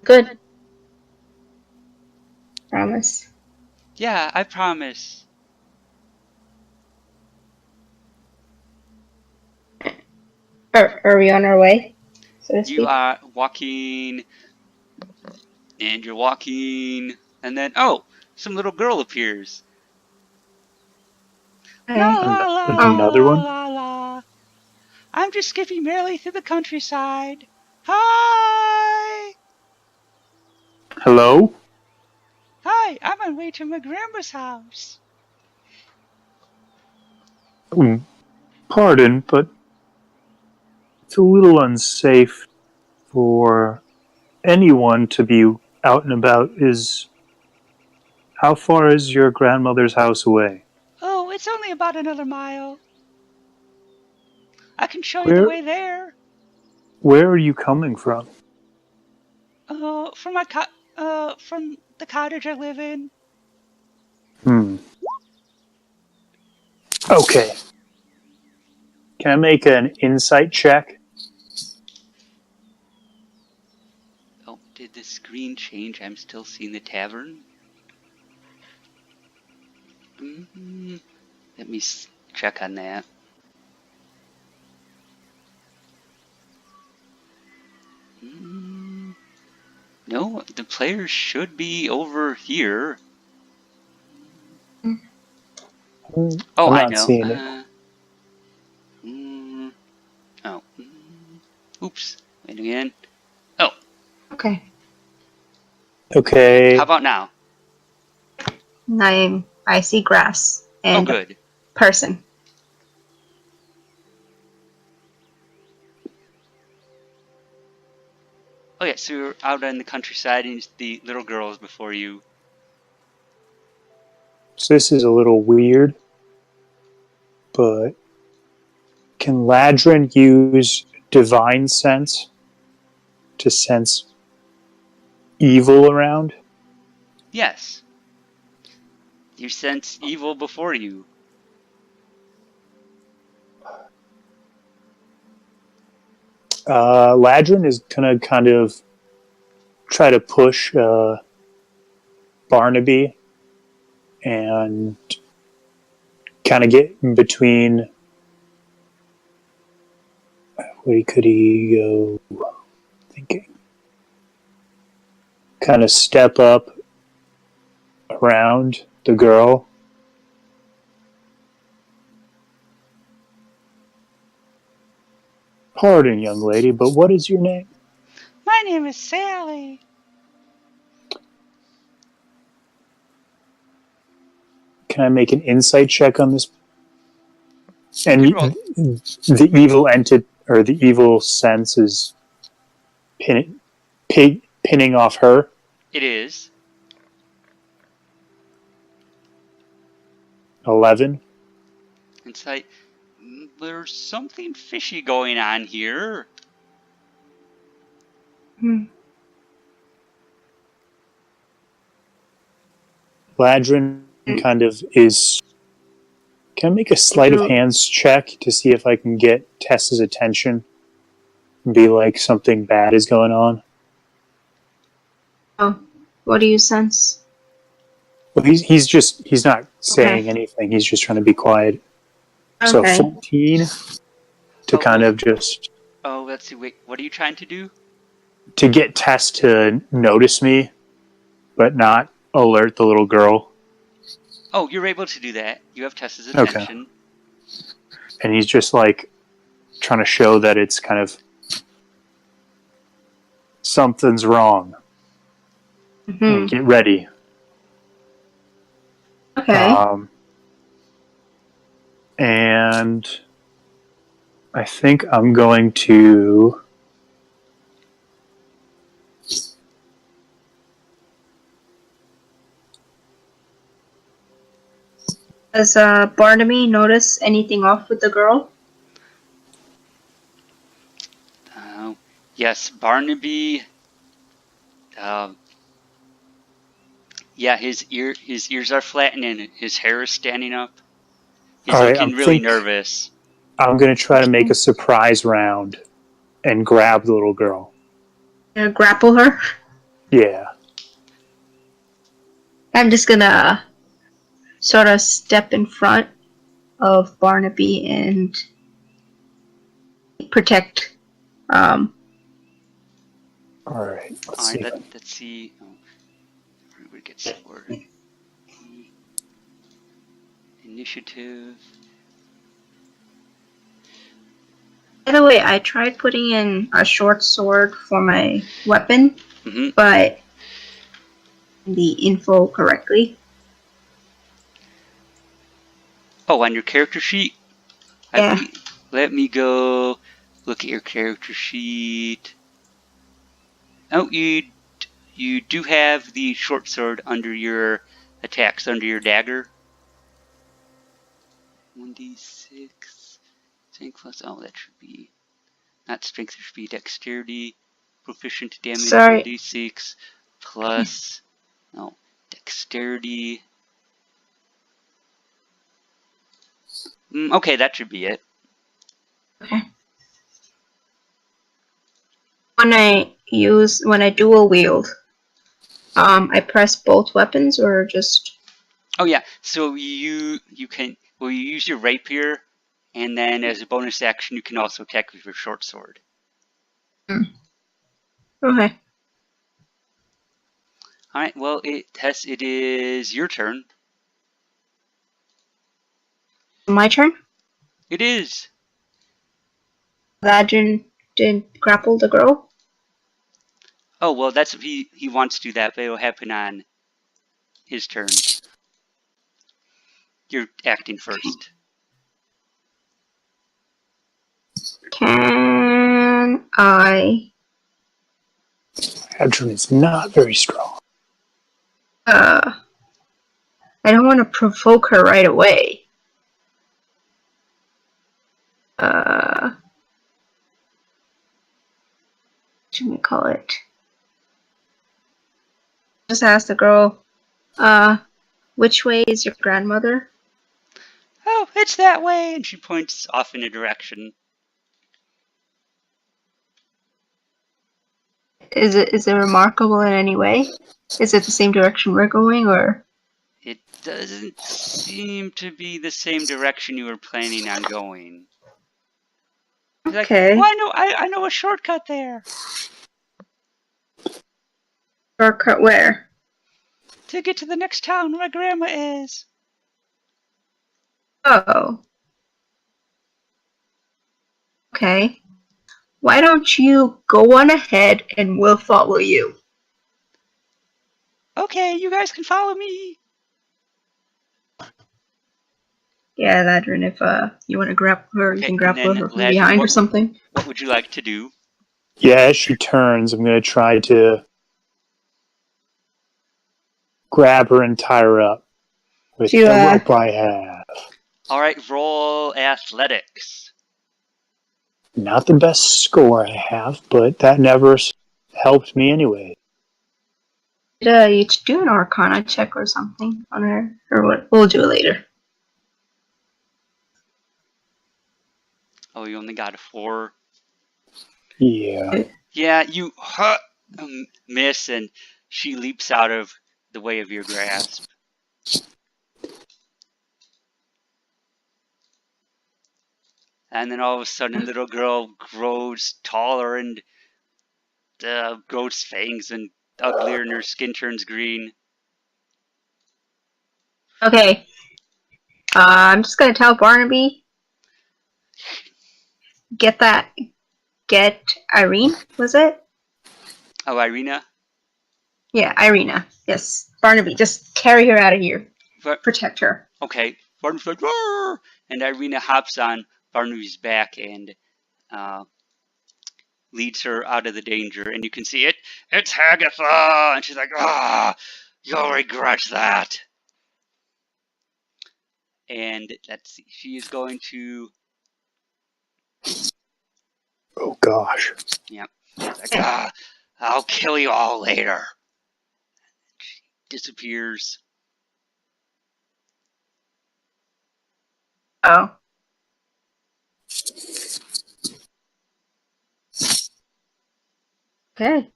Good. Promise. Yeah, I promise. Are we on our way? So to speak? You are walking, and you're walking, and then, some little girl appears. Another one? I'm just skipping merrily through the countryside. Hi! Hello? Hi, I'm on my way to my grandma's house. Pardon, but it's a little unsafe for anyone to be out and about. How far is your grandmother's house away? Oh, it's only about another mile. I can show you the way there. Where are you coming from? From from the cottage I live in. Okay. Can I make an insight check? Oh, did the screen change? I'm still seeing the tavern. Let me check on that. No, the players should be over here. Oh, I'm I not know. seeing it. Oh. Oops. Wait again. Oh. Okay. Okay. How about now? I see grass Oh, and a good. person. Oh, yeah, so you're out in the countryside and the little girl is before you. So this is a little weird, but can Ladrin use divine sense to sense evil around? Yes. You sense evil before you. Ladrin is gonna kind of try to push Barnaby and kind of get in between. Where could he go? Thinking. Kind of step up around the girl. Pardon, young lady, but what is your name? My name is Sally. Can I make an insight check on this? And You can roll. the evil entity or the evil sense is pinning off her. It is. 11. It's like, there's something fishy going on here. Ladrin kind of is. Can I make a sleight of hands check to see if I can get Tess's attention? And be like something bad is going on. Oh, what do you sense? Well, he's not saying anything. He's just trying to be quiet. So 14 to kind of just. Oh, let's see. Wait, what are you trying to do? To get Tess to notice me, but not alert the little girl. Oh, you're able to do that. You have Tess's attention. Okay. And he's just like trying to show that it's kind of something's wrong. Get ready. Okay. And I think I'm going to. Does Barnaby notice anything off with the girl? Yes, Barnaby. Yeah, his ears are flattened and his hair is standing up. He's looking really nervous. I'm going to try to make a surprise round and grab the little girl. Grapple her? Yeah. I'm just gonna sort of step in front of Barnaby and protect. All right. Let's see. Oh, where we get sword. Initiative. By the way, I tried putting in a short sword for my weapon, but the info correctly. Oh, on your character sheet? Yeah. Let me go look at your character sheet. Oh, you do have the short sword under your attacks, under your dagger. 1d6. Strength plus, oh, that should be, not strength, it should be dexterity, proficient damage, Sorry. 1d6, plus, no, dexterity. Okay, that should be it. Okay. When I dual wield, I press both weapons or just... Oh yeah, so you can, well, you use your rapier, and then as a bonus action, you can also attack with your short sword. Okay. Alright, well, Tess, it is your turn. My turn? It is. Ladrin didn't grapple the girl? Oh, well, that's if he wants to do that, but it'll happen on his turn. You're acting first. Can I... Adrian is not very strong. I don't want to provoke her right away. What should we call it? Just ask the girl, which way is your grandmother? Oh, it's that way! And she points off in a direction. Is it remarkable in any way? Is it the same direction we're going, or? It doesn't seem to be the same direction you were planning on going. He's Okay. like, well, I know a shortcut there. Shortcut where? To get to the next town where Grandma is. Oh. Okay. Why don't you go on ahead and we'll follow you? Okay, you guys can follow me. Yeah, Ladrin, if you want to grapple her, you can grapple her from Ladrin, behind or something. What would you like to do? Yeah, as she turns, I'm going to try to grab her and tie her up with the rope I have. Alright, roll athletics. Not the best score I have, but that never helped me anyway. You do an Arcana check or something on her, or what? We'll do it later. Oh, you only got a 4. Yeah. Yeah, you miss, and she leaps out of the way of your grasp. And then all of a sudden, little girl grows taller and grows fangs and uglier, and her skin turns green. Okay. I'm just gonna tell Barnaby. Get Irene, was it? Oh, Irina? Yeah, Irina. Yes. Barnaby, just carry her out of here. Protect her. Okay. Barnaby's like, roar! And Irina hops on Barnaby's back and leads her out of the danger. And you can see it. It's Hagatha! And she's like, you'll regret that. And let's see. She is going to... Oh, gosh. Yep. She's like, I'll kill you all later. She disappears. Oh. Okay.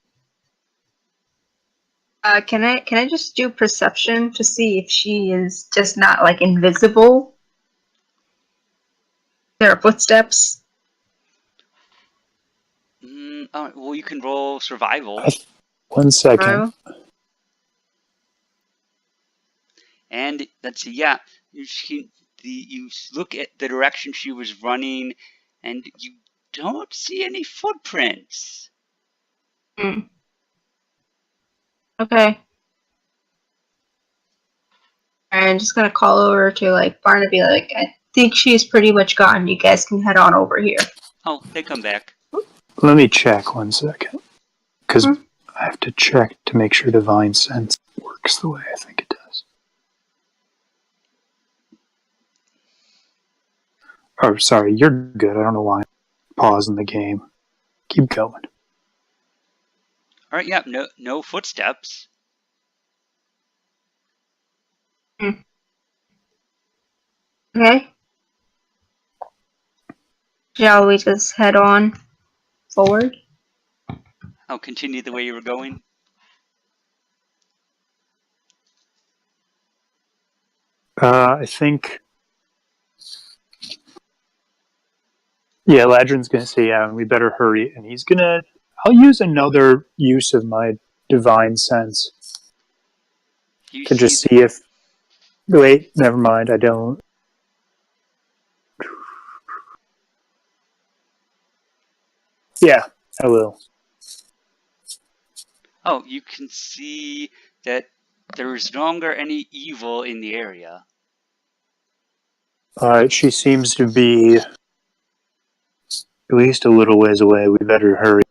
Can I just do perception to see if she is just not like invisible? There are footsteps. Well, you can roll survival. 1 second. And let's see, yeah, you look at the direction she was running, and you don't see any footprints. Okay. I'm just gonna call over to like Barnaby. Like, I think she's pretty much gone. You guys can head on over here. Oh, they come back. Let me check 1 second. Because I have to check to make sure Divine Sense works the way I think it does. Oh, sorry, you're good. I don't know why I'm pausing the game. Keep going. Alright, yeah, no footsteps. Okay. Shall we just head on forward? I'll continue the way you were going. I think... Yeah, Ladrin's gonna say, yeah, we better hurry. And he's gonna... I'll use another use of my divine sense You to just see, see if... Wait, never mind, I don't. Yeah, I will. oh, you can see that there is no longer any evil in the area. Alright, she seems to be at least a little ways away. We better hurry.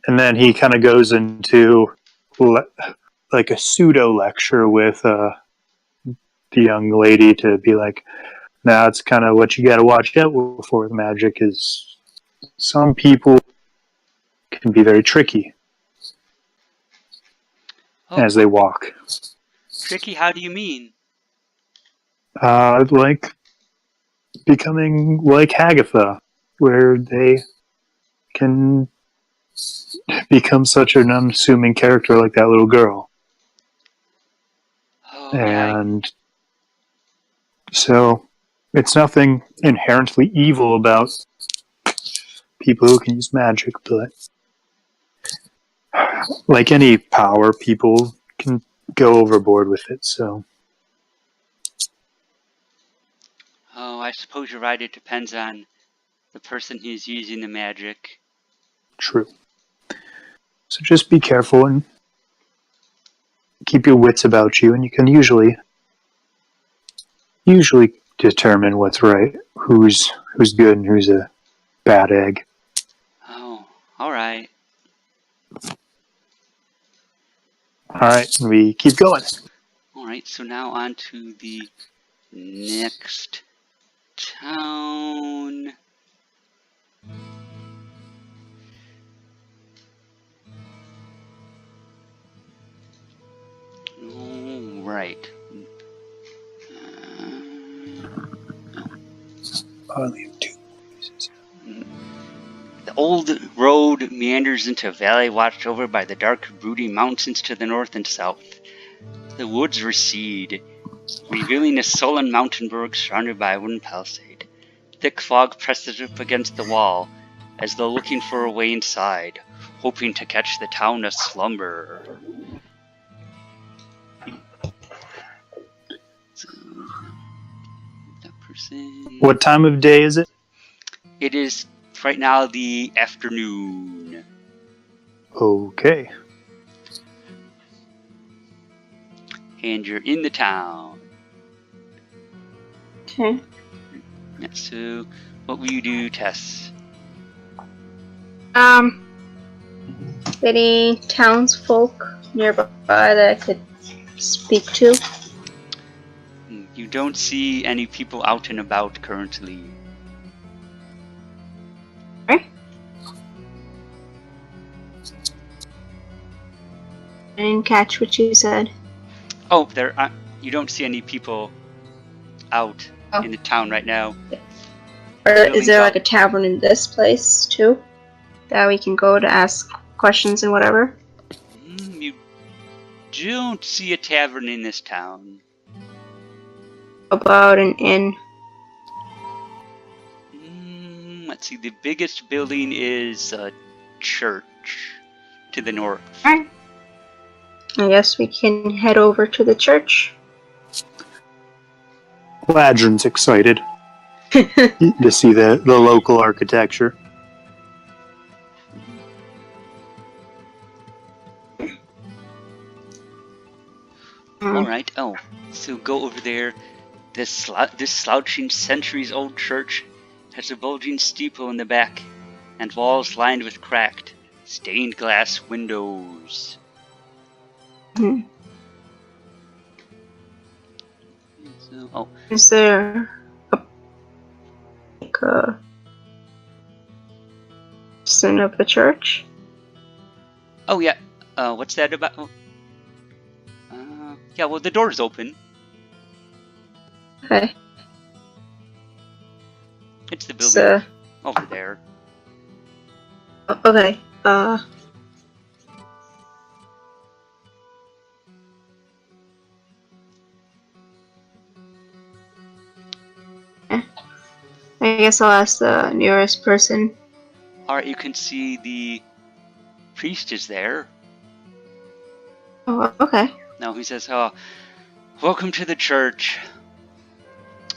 And then he kind of goes into like a pseudo lecture with the young lady to be like, now it's kind of what you got to watch out for with magic is some people can be very tricky Oh, as they walk. tricky, how do you mean? Like becoming like Hagatha, where they can become such an unassuming character like that little girl. Oh, yeah. And so it's nothing inherently evil about people who can use magic, but like any power, people can go overboard with it, so. Oh, I suppose you're right. It depends on the person who's using the magic. True. So just be careful and keep your wits about you, and you can usually determine what's right, who's good and who's a bad egg. Oh, alright. Alright, we keep going. Alright, so now on to the next town. Alright. Only have two voices. The old road meanders into a valley watched over by the dark, brooding mountains to the north and south. The woods recede, revealing a sullen mountainburg surrounded by a wooden palisade. Thick fog presses up against the wall, as though looking for a way inside, hoping to catch the town aslumber. So, that person... What time of day is it? It is right now the afternoon. Okay. And you're in the town. Okay. Yeah, so, what will you do, Tess? Any townsfolk nearby that I could speak to? You don't see any people out and about currently. I didn't catch what you said. Oh, you don't see any people out in the town right now. Or is there like a tavern in this place too that we can go to ask questions and whatever? You don't see a tavern in this town. About an inn? Let's see, the biggest building is a church to the north. Alright. I guess we can head over to the church. Ladrin's excited to see the local architecture. Alright, so go over there. This slouching centuries-old church has a bulging steeple in the back and walls lined with cracked, stained glass windows. So, oh, Is there a sin of the church? oh yeah. What's that about? Yeah. Well, the door's open. Okay. It's the It's, building over there. okay. I guess I'll ask the nearest person. All right. You can see the priest is there. Oh, okay. Now he says, "Welcome to the church.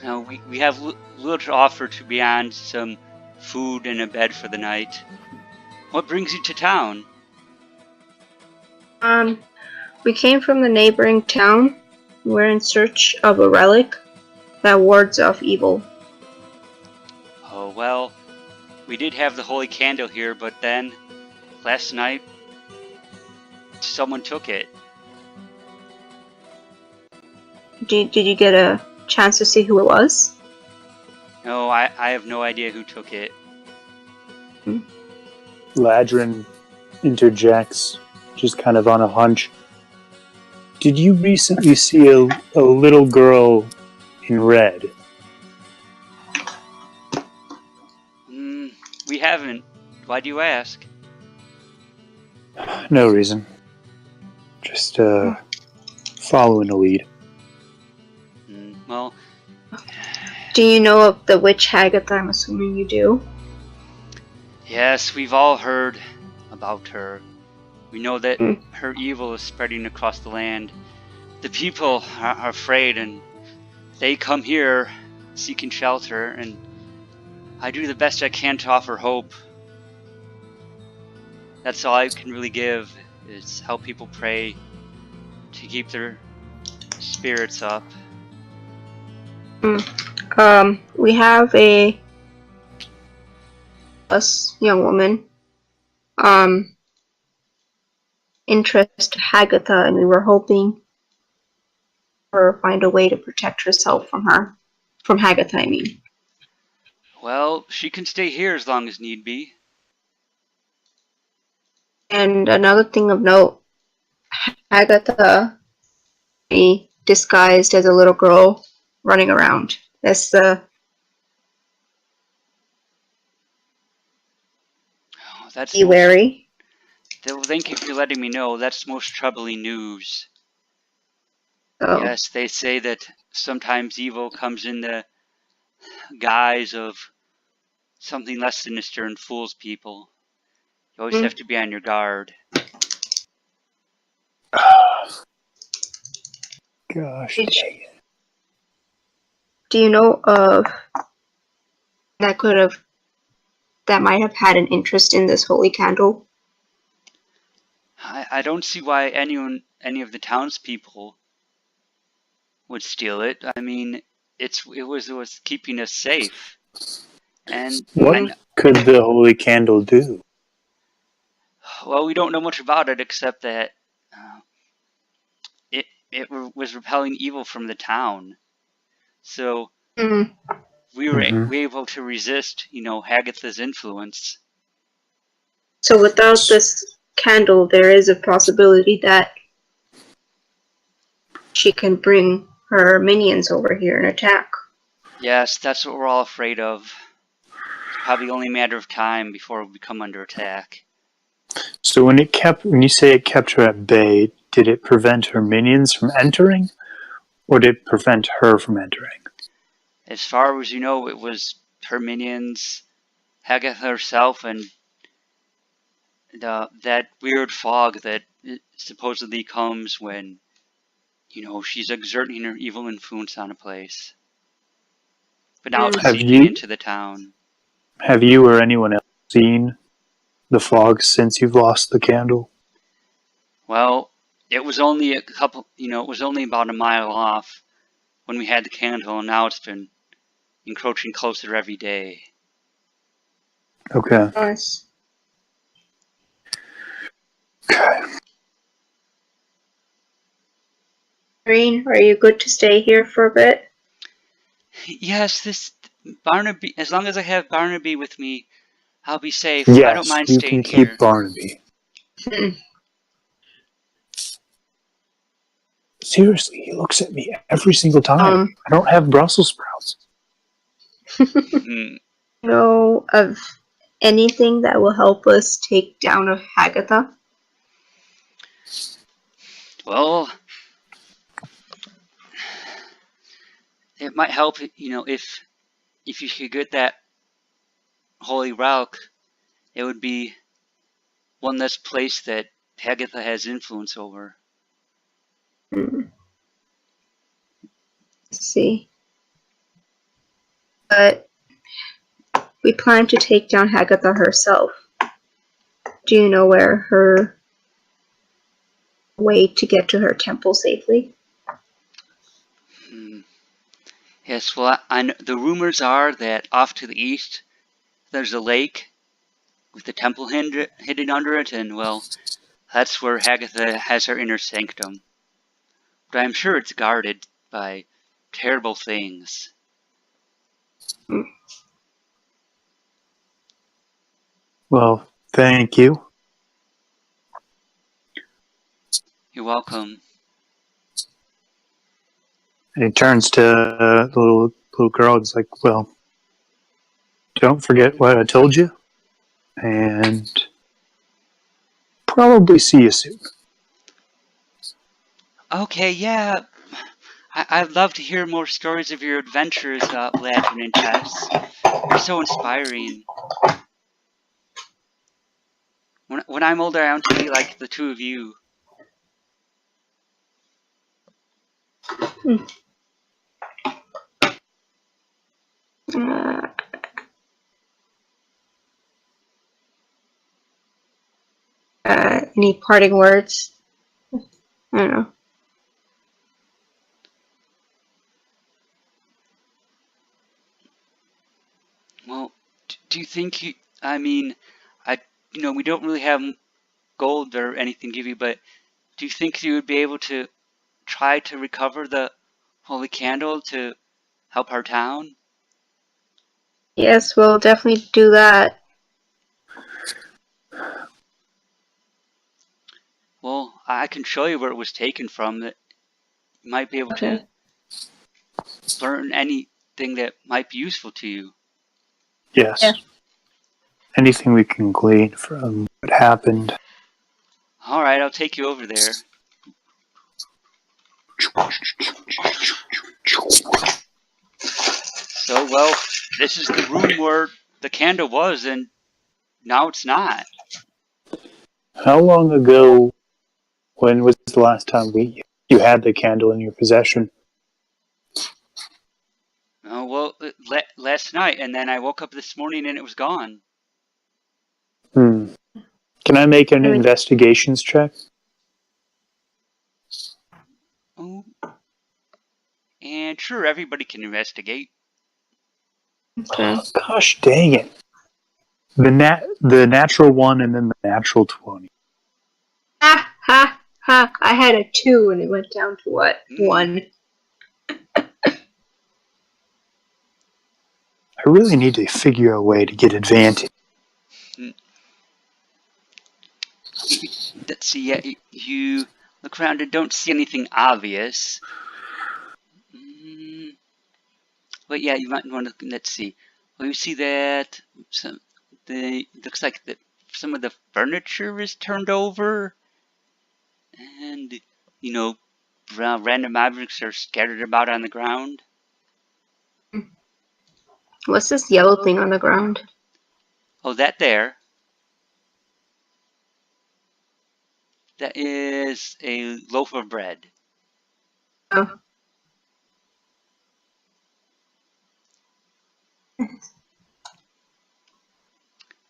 Now we have little to offer to beyond some food and a bed for the night. What brings you to town?" We came from the neighboring town. We're in search of a relic that wards off evil. Oh, well, we did have the holy candle here, but then last night someone took it. Did you get a chance to see who it was? No, I have no idea who took it. Ladrin interjects, just kind of on a hunch. Did you recently see a little girl in red? We haven't. Why do you ask? No reason. Just following a lead. Well, Do you know of the witch Hagatha? I'm assuming you do. yes, we've all heard about her. We know that her evil is spreading across the land. The people are afraid, and they come here seeking shelter, and I do the best I can to offer hope. That's all I can really give, is help people pray to keep their spirits up. We have a young woman, interest Hagatha, and we were hoping her find a way to protect herself from Hagatha, I mean. Well, she can stay here as long as need be. And another thing of note, Hagatha, disguised as a little girl running around. That's the be wary. Thank you for letting me know. That's most troubling news. Oh. Yes, they say that sometimes evil comes in the guise of something less sinister and fools people. You always have to be on your guard. Gosh dang it. Do you know of that might have had an interest in this holy candle? I don't see why any of the townspeople would steal it. I mean, it was keeping us safe. And what could the holy candle do? Well, we don't know much about it except that it was repelling evil from the town. So we were able to resist, Hagatha's influence. So without this candle, there is a possibility that she can bring her minions over here and attack. Yes, that's what we're all afraid of. It's probably only a matter of time before we come under attack. So when you say it kept her at bay, did it prevent her minions from entering, or did it prevent her from entering? As far as you know, it was her minions, Hagatha herself, and that weird fog that supposedly comes when, she's exerting her evil influence on a place. But now it's seeping into the town. Have you or anyone else seen the fog since you've lost the candle? Well, it was only it was only about a mile off when we had the candle, and now it's been encroaching closer every day. Okay. Nice. Okay. Green, are you good to stay here for a bit? Yes, this Barnaby. As long as I have Barnaby with me, I'll be safe. I don't Yes, mind you staying can keep here. Barnaby. Seriously, he looks at me every single time. I don't have Brussels sprouts. Know of anything that will help us take down a Hagatha? Well, it might help, if you could get that holy relic, it would be one less place that Hagatha has influence over. Let's see. But we plan to take down Hagatha herself. Do you know where her way to get to her temple safely? Yes, well, I know, the rumors are that off to the east, there's a lake with the temple hidden under it, and, well, that's where Hagatha has her inner sanctum. But I'm sure it's guarded by terrible things. Well, thank you. You're welcome. And he turns to the little girl and is like, well, don't forget what I told you. And probably see you soon. Okay, yeah. I'd love to hear more stories of your adventures, Ladrin and Tess. You're so inspiring. When I'm older, I want to be like the two of you. Any parting words? I don't know. Well, do you think you? I mean, we don't really have gold or anything to give you, but do you think you would be able to try to recover the holy candle to help our town? Yes, we'll definitely do that. Well, I can show you where it was taken from. That you might be able to learn anything that might be useful to you. Yes. Yeah. Anything we can glean from what happened. All right, I'll take you over there. So, well, this is the room where the candle was, and now it's not. How long ago, when was the last time you had the candle in your possession? Oh, well, last night, and then I woke up this morning and it was gone. Can I make an investigations check? Oh. And sure, everybody can investigate. Okay. Oh, gosh dang it. The natural 1 and then the natural 20. Ha ha ha! I had a 2 and it went down to what? 1. I really need to figure a way to get advantage. Let's see, yeah, you look around and don't see anything obvious. But yeah, you might want to, let's see. Well, you see that looks like some of the furniture is turned over. And, random objects are scattered about on the ground. What's this yellow thing on the ground? Oh, that there. That is a loaf of bread. Oh.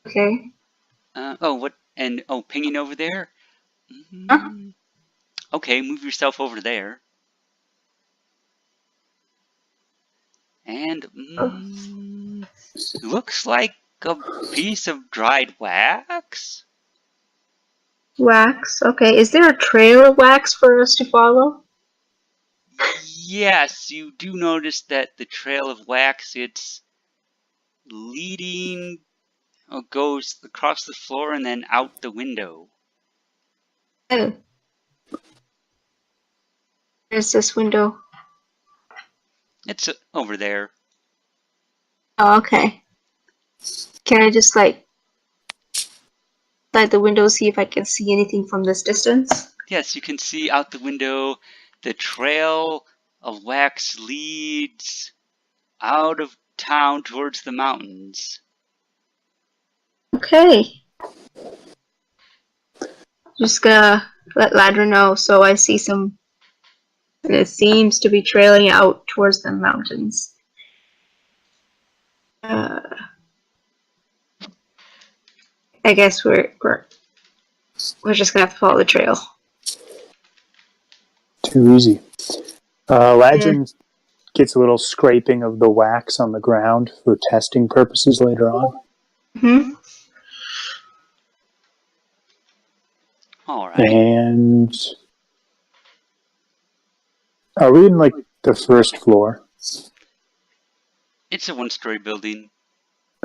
Okay. Pinging over there? Okay, move yourself over there. And looks like a piece of dried wax. Wax? Okay. Is there a trail of wax for us to follow? Yes, you do notice that the trail of wax, it's leading, goes across the floor and then out the window. Oh. Where's this window? It's over there. Oh, okay. Can I just, like, slide the window, see if I can see anything from this distance? Yes, you can see out the window the trail of wax leads out of town towards the mountains. Okay. Just gonna let Ladra know so I see some. And it seems to be trailing out towards the mountains. I guess we're just gonna have to follow the trail. Too easy. Ladrin gets a little scraping of the wax on the ground for testing purposes later on. Hmm. All right. And are we in like the first floor? It's a one-story building.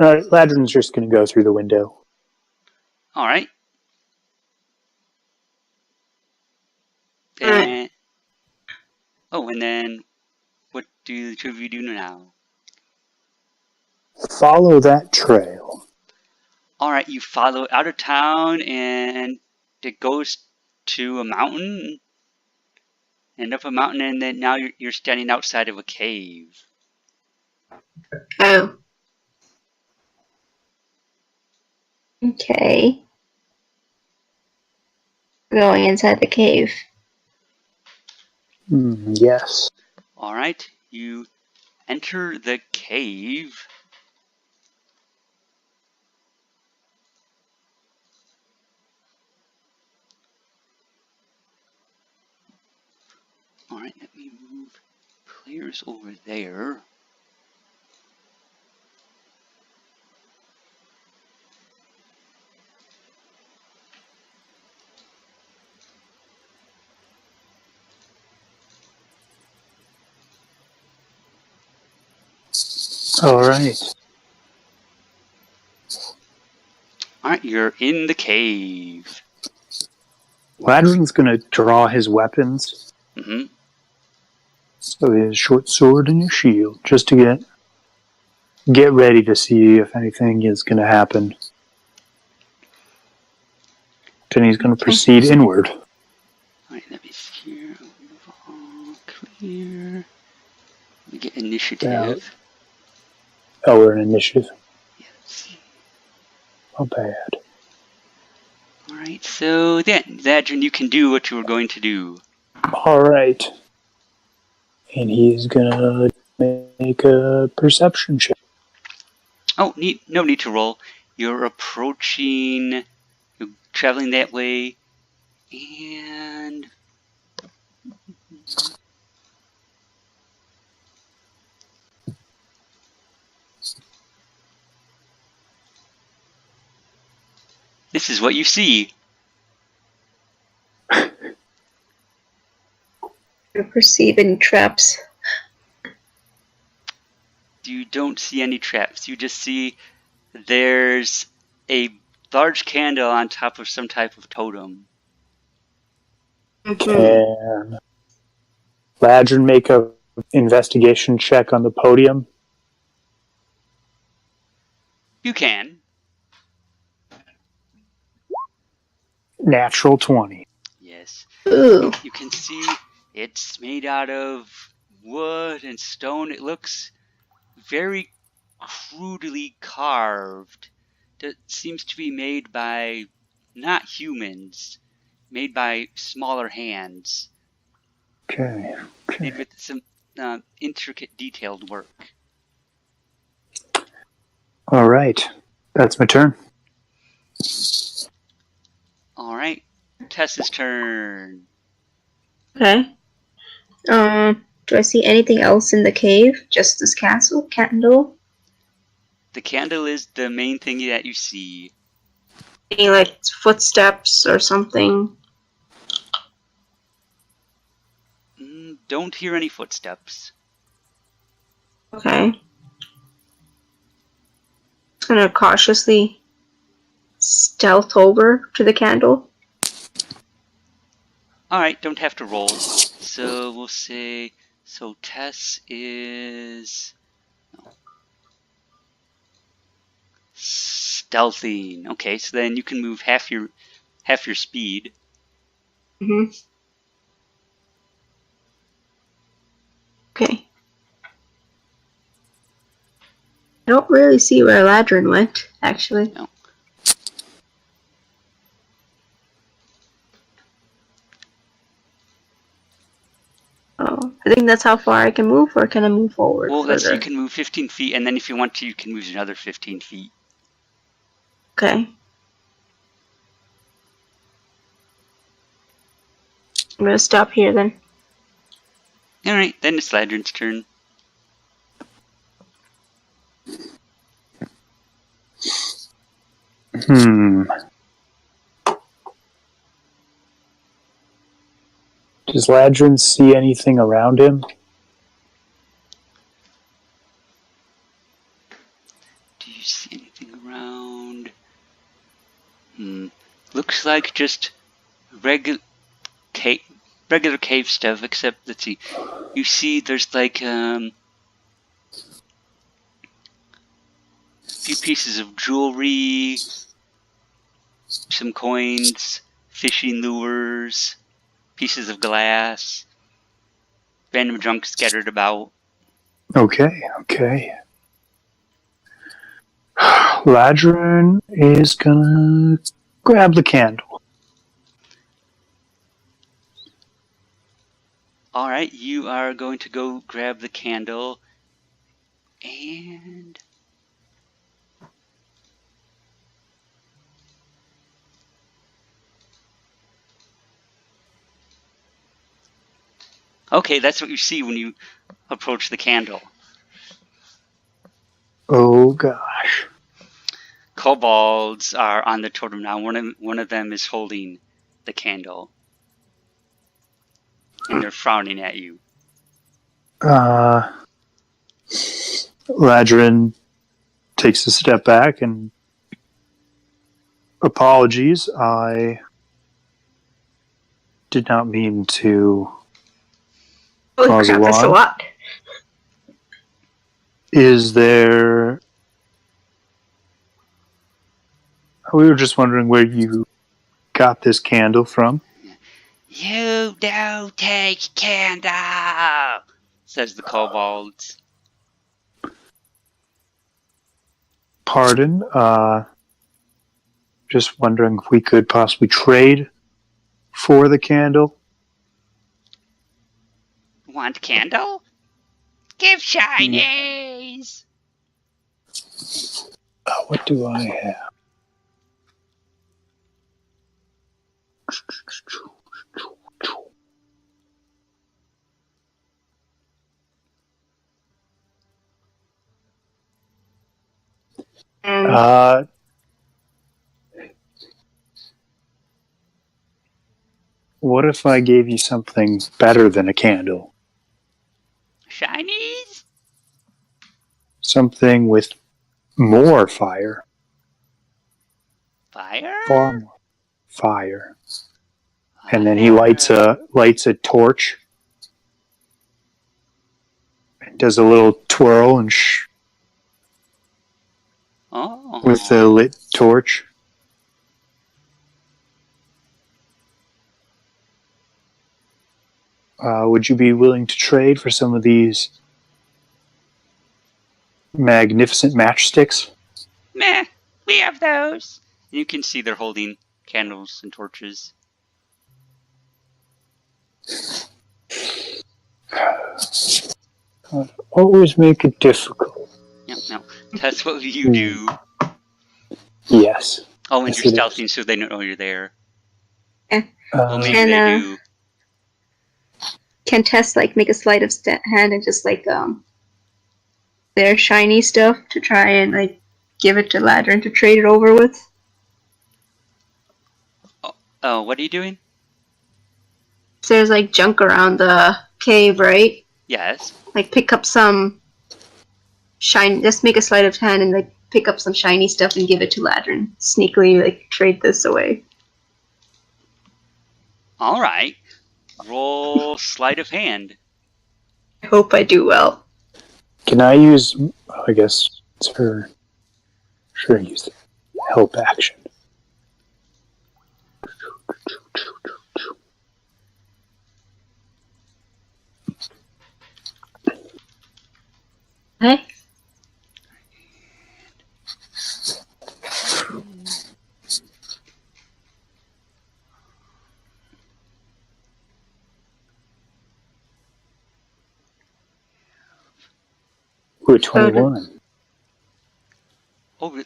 Ladrin's just going to go through the window. All right. And, and then what do the two of you do now? Follow that trail. All right, you follow it out of town, and it goes to a mountain, and up a mountain, and then now you're standing outside of a cave. Oh. Okay. Going inside the cave. Yes. All right, you enter the cave. All right, let me move players over there. All right. All right, you're in the cave. Ladrin's going to draw his weapons. Mm-hmm. So his short sword and his shield, just to get ready to see if anything is going to happen. Then he's going to proceed inward. All right, let me see here. All clear. Let me get initiative. Oh, we're in initiative. Yes. Not bad. All right, so then, Zadrin, you can do what you were going to do. All right. And he's going to make a perception check. Oh, no need to roll. You're approaching, you're traveling that way, and this is what you see. You're perceiving traps. You don't see any traps. You just see there's a large candle on top of some type of totem. Can Ladrin make a investigation check on the podium? You can. Natural 20. Yes. Ooh. You can see it's made out of wood and stone. It looks very crudely carved. It seems to be made by not humans, made by smaller hands. Okay. Made with some intricate, detailed work. All right. That's my turn. All right, Tessa's turn. Okay. Do I see anything else in the cave? Just this candle? The candle is the main thing that you see. Any, like, footsteps or something? don't hear any footsteps. Okay. Just gonna cautiously stealth over to the candle. Alright, don't have to roll. So we'll say, so Tess is stealthing. Okay, so then you can move half your speed. Mm-hmm. Okay. I don't really see where Ladrin went, actually. No. Oh, I think that's how far I can move, or can I move forward Well, further? you can move 15 feet, and then if you want to, you can move another 15 feet. Okay. I'm gonna stop here then. Alright, then it's Ladrin's turn. Does Ladrin see anything around him? Do you see anything around? Looks like just regular cave stuff, except, let's see. You see there's like a few pieces of jewelry, some coins, fishing lures, pieces of glass, random junk scattered about. Okay. Ladrin is gonna grab the candle. Alright, you are going to go grab the candle, and okay, that's what you see when you approach the candle. Oh gosh. Kobolds are on the totem now. One of them is holding the candle, and they're frowning at you. Ladrin takes a step back and apologies. I did not mean to cause Holy crap, that's a alarm. lot. Is there... We were just wondering where you got this candle from. You don't take candle, says the kobolds. Pardon, just wondering if we could possibly trade for the candle. Want candle? Give shinies! What do I have? What if I gave you something better than a candle? Shinies? Something with more fire. Fire? Far more fire. And then he lights a torch. And does a little twirl and with the lit torch. Would you be willing to trade for some of these magnificent matchsticks? Meh, we have those. You can see they're holding candles and torches. Always make it difficult. No. That's what you do. Yes. Oh, and yes, you're stealthing so they don't know you're there. Well, maybe they do. Can Tess make a sleight of hand and just their shiny stuff to try and give it to Ladrin to trade it over with? Oh, what are you doing? There's junk around the cave, right? Yes. Like pick up some shine. Just make a sleight of hand and like pick up some shiny stuff and give it to Ladrin. Sneakily, like trade this away. All right. Roll sleight of hand. I hope I do well. Can I use? I guess it's her. Sure, use the help action. Hey. Ooh, 21. Oh.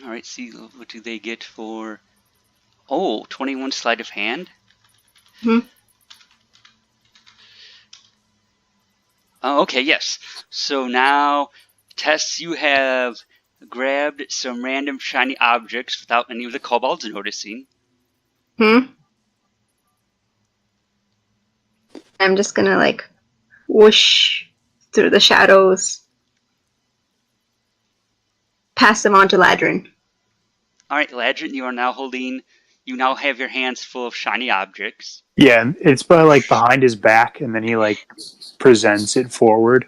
All right. See, what do they get for? Oh, 21 sleight of hand. Hmm. Oh, okay. Yes. So now, Tess, you have grabbed some random shiny objects without any of the kobolds noticing. I'm just gonna like whoosh through the shadows. Pass them on to Ladrin. All right, Ladrin, you now have your hands full of shiny objects. Yeah, and it's by like behind his back, and then he like presents it forward.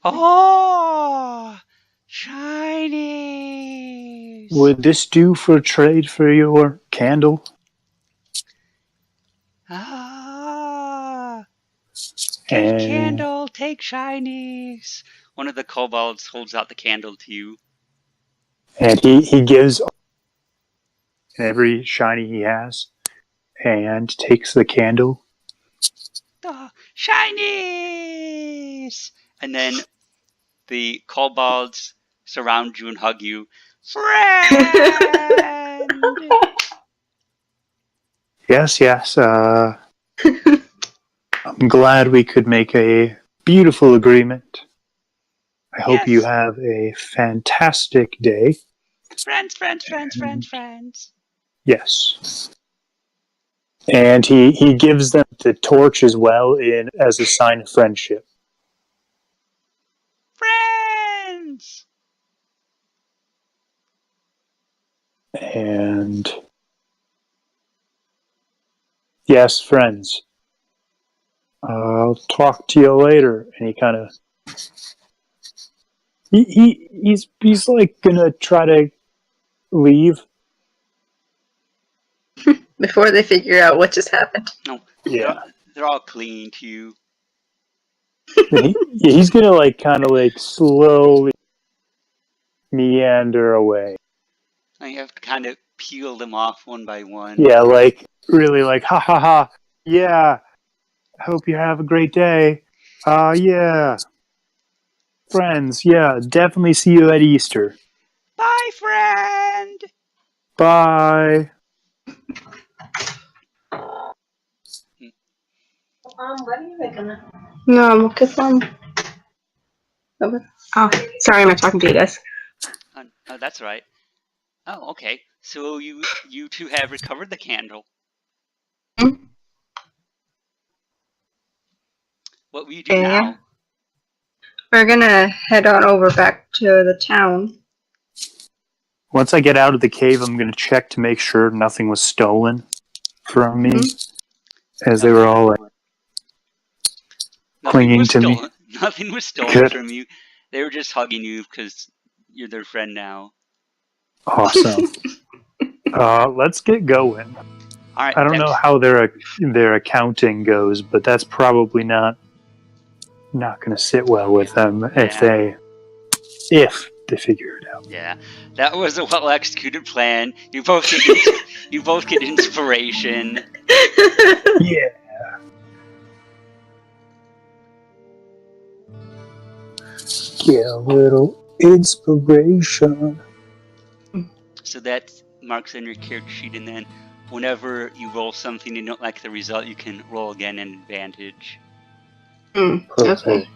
Oh, shinies! Would this do for trade for your candle? Ah, take candle, take shinies. One of the kobolds holds out the candle to you. And he gives every shiny he has and takes the candle. Shinies! And then the kobolds surround you and hug you. Friend! Yes. I'm glad we could make a beautiful agreement. I hope you have a fantastic day. Friends. Yes. And he gives them the torch as well as a sign of friendship. Friends! And yes, friends. I'll talk to you later. And he kind of he's like gonna try to leave. Before they figure out what just happened. No, Yeah. they're all clinging to you. He's gonna like kind of like slowly meander away. You have to kind of peel them off one by one. Yeah, like really like ha ha ha. Yeah. Hope you have a great day. Yeah. Friends, yeah, definitely see you at Easter. Bye, friend! Bye. No, I'm okay from. Oh, sorry, am I talking to you guys? That's right. Oh, okay. So you two have recovered the candle. Mm-hmm. What will you do now? We're gonna head on over back to the town. Once I get out of the cave, I'm gonna check to make sure nothing was stolen from me, as they were all like clinging to me. Nothing was stolen from you. They were just hugging you because you're their friend now. Awesome. Let's get going. All right, I don't know how their accounting goes, but that's probably not going to sit well with them if they figure it out. Yeah, that was a well executed plan. You both get inspiration. Yeah. Get a little inspiration. So that marks on your character sheet, and then whenever you roll something and you don't like the result, you can roll again an advantage. Perfect. Okay.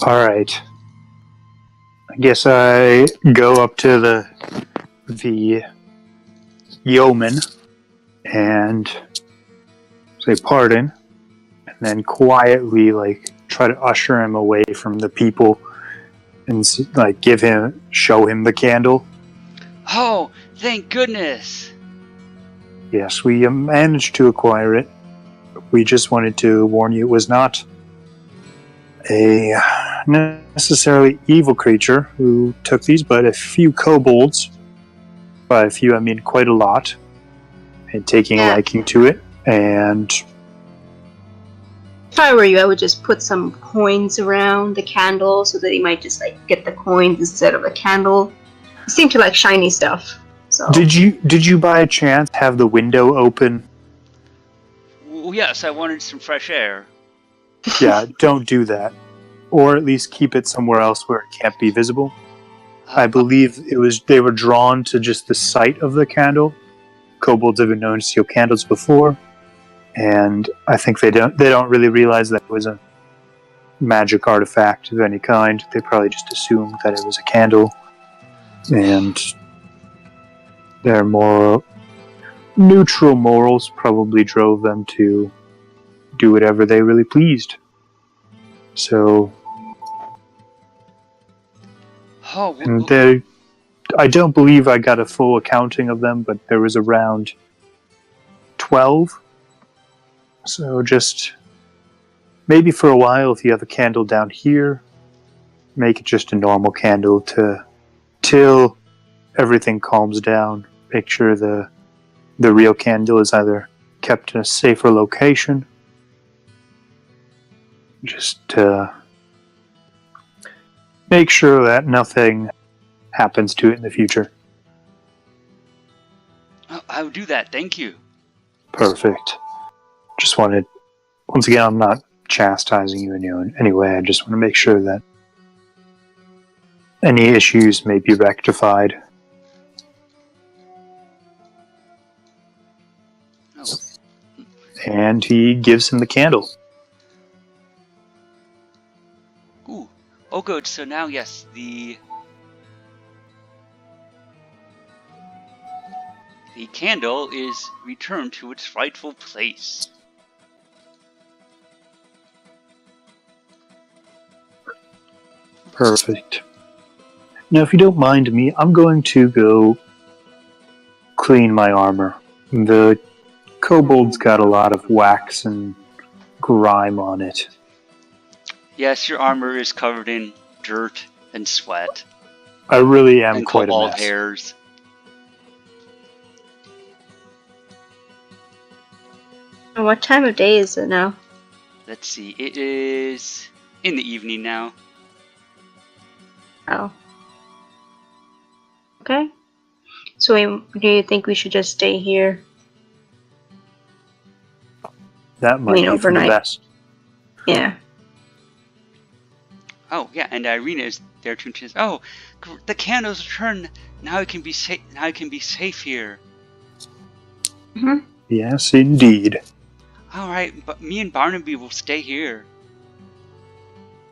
Alright. I guess I go up to the yeoman and say pardon, and then quietly like try to usher him away from the people and like show him the candle. Oh, thank goodness! Yes, we managed to acquire it. We just wanted to warn you it was not a necessarily evil creature who took these, but a few kobolds. By a few, I mean quite a lot, and taking a liking to it. And if I were you, I would just put some coins around the candle so that he might just like get the coins instead of a candle. He seemed to like shiny stuff. So did you by chance have the window open? Well, yes, I wanted some fresh air. Yeah, don't do that. Or at least keep it somewhere else where it can't be visible. I believe they were drawn to just the sight of the candle. Kobolds have been known to steal candles before, and I think they don't really realize that it was a magic artifact of any kind. They probably just assumed that it was a candle, and their more neutral morals probably drove them to do whatever they really pleased. So, and I don't believe I got a full accounting of them, but there was around 12. So just maybe for a while, if you have a candle down here, make it just a normal candle till everything calms down. Make sure the real candle is either kept in a safer location. Just make sure that nothing happens to it in the future. I will do that, thank you. Perfect. Just wanted, once again, I'm not chastising you in any way. I just want to make sure that any issues may be rectified. Oh. And he gives him the candle. Ooh. Oh good, so now yes, the candle is returned to its rightful place. Perfect. Now, if you don't mind me, I'm going to go clean my armor. The kobold's got a lot of wax and grime on it. Yes, your armor is covered in dirt and sweat. I really am and quite a cobalt mess. hairs. what time of day is it now? Let's see, it is in the evening now. Oh. Okay. So do you think we should just stay here? That might be for the best. Yeah. Oh yeah, and Irina is there too. She says, "Oh, the candles returned. Now I can be safe. Now I can be safe here." Mm-hmm. Yes, indeed. All right, but me and Barnaby will stay here.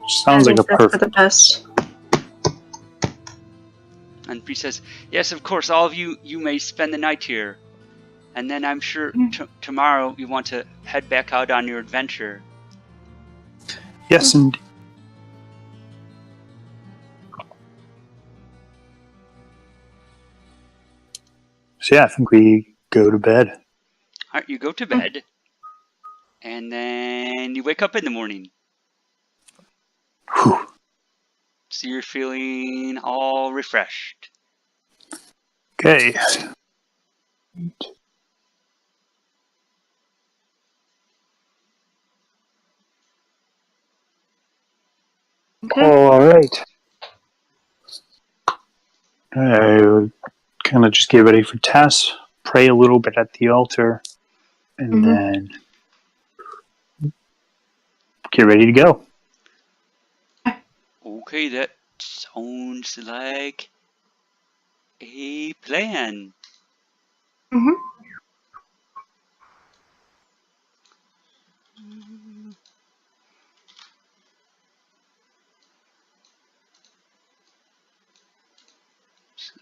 Sounds like a perfect. For the best. And Bree says, "Yes, of course. All of you may spend the night here, and then I'm sure tomorrow you want to head back out on your adventure." Yes, indeed. So yeah, I think we go to bed. All right, you go to bed, and then you wake up in the morning. Whew. So you're feeling all refreshed. Okay. Okay. All right. I would kind of just get ready for Tess, pray a little bit at the altar, and then get ready to go. Okay, that sounds like a plan. Mm-hmm.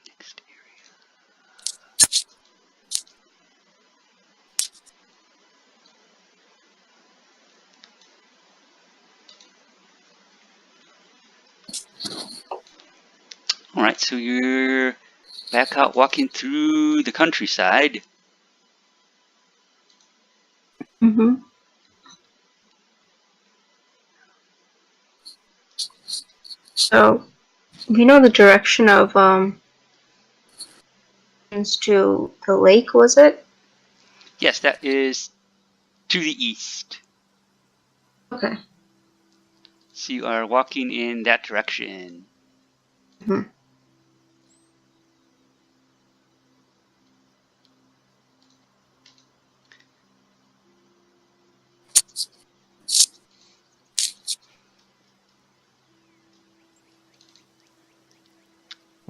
Next Alright, so you're back out walking through the countryside. Mm-hmm. So, we know the direction of, to the lake, was it? Yes, that is to the east. Okay. So you are walking in that direction. Mm-hmm.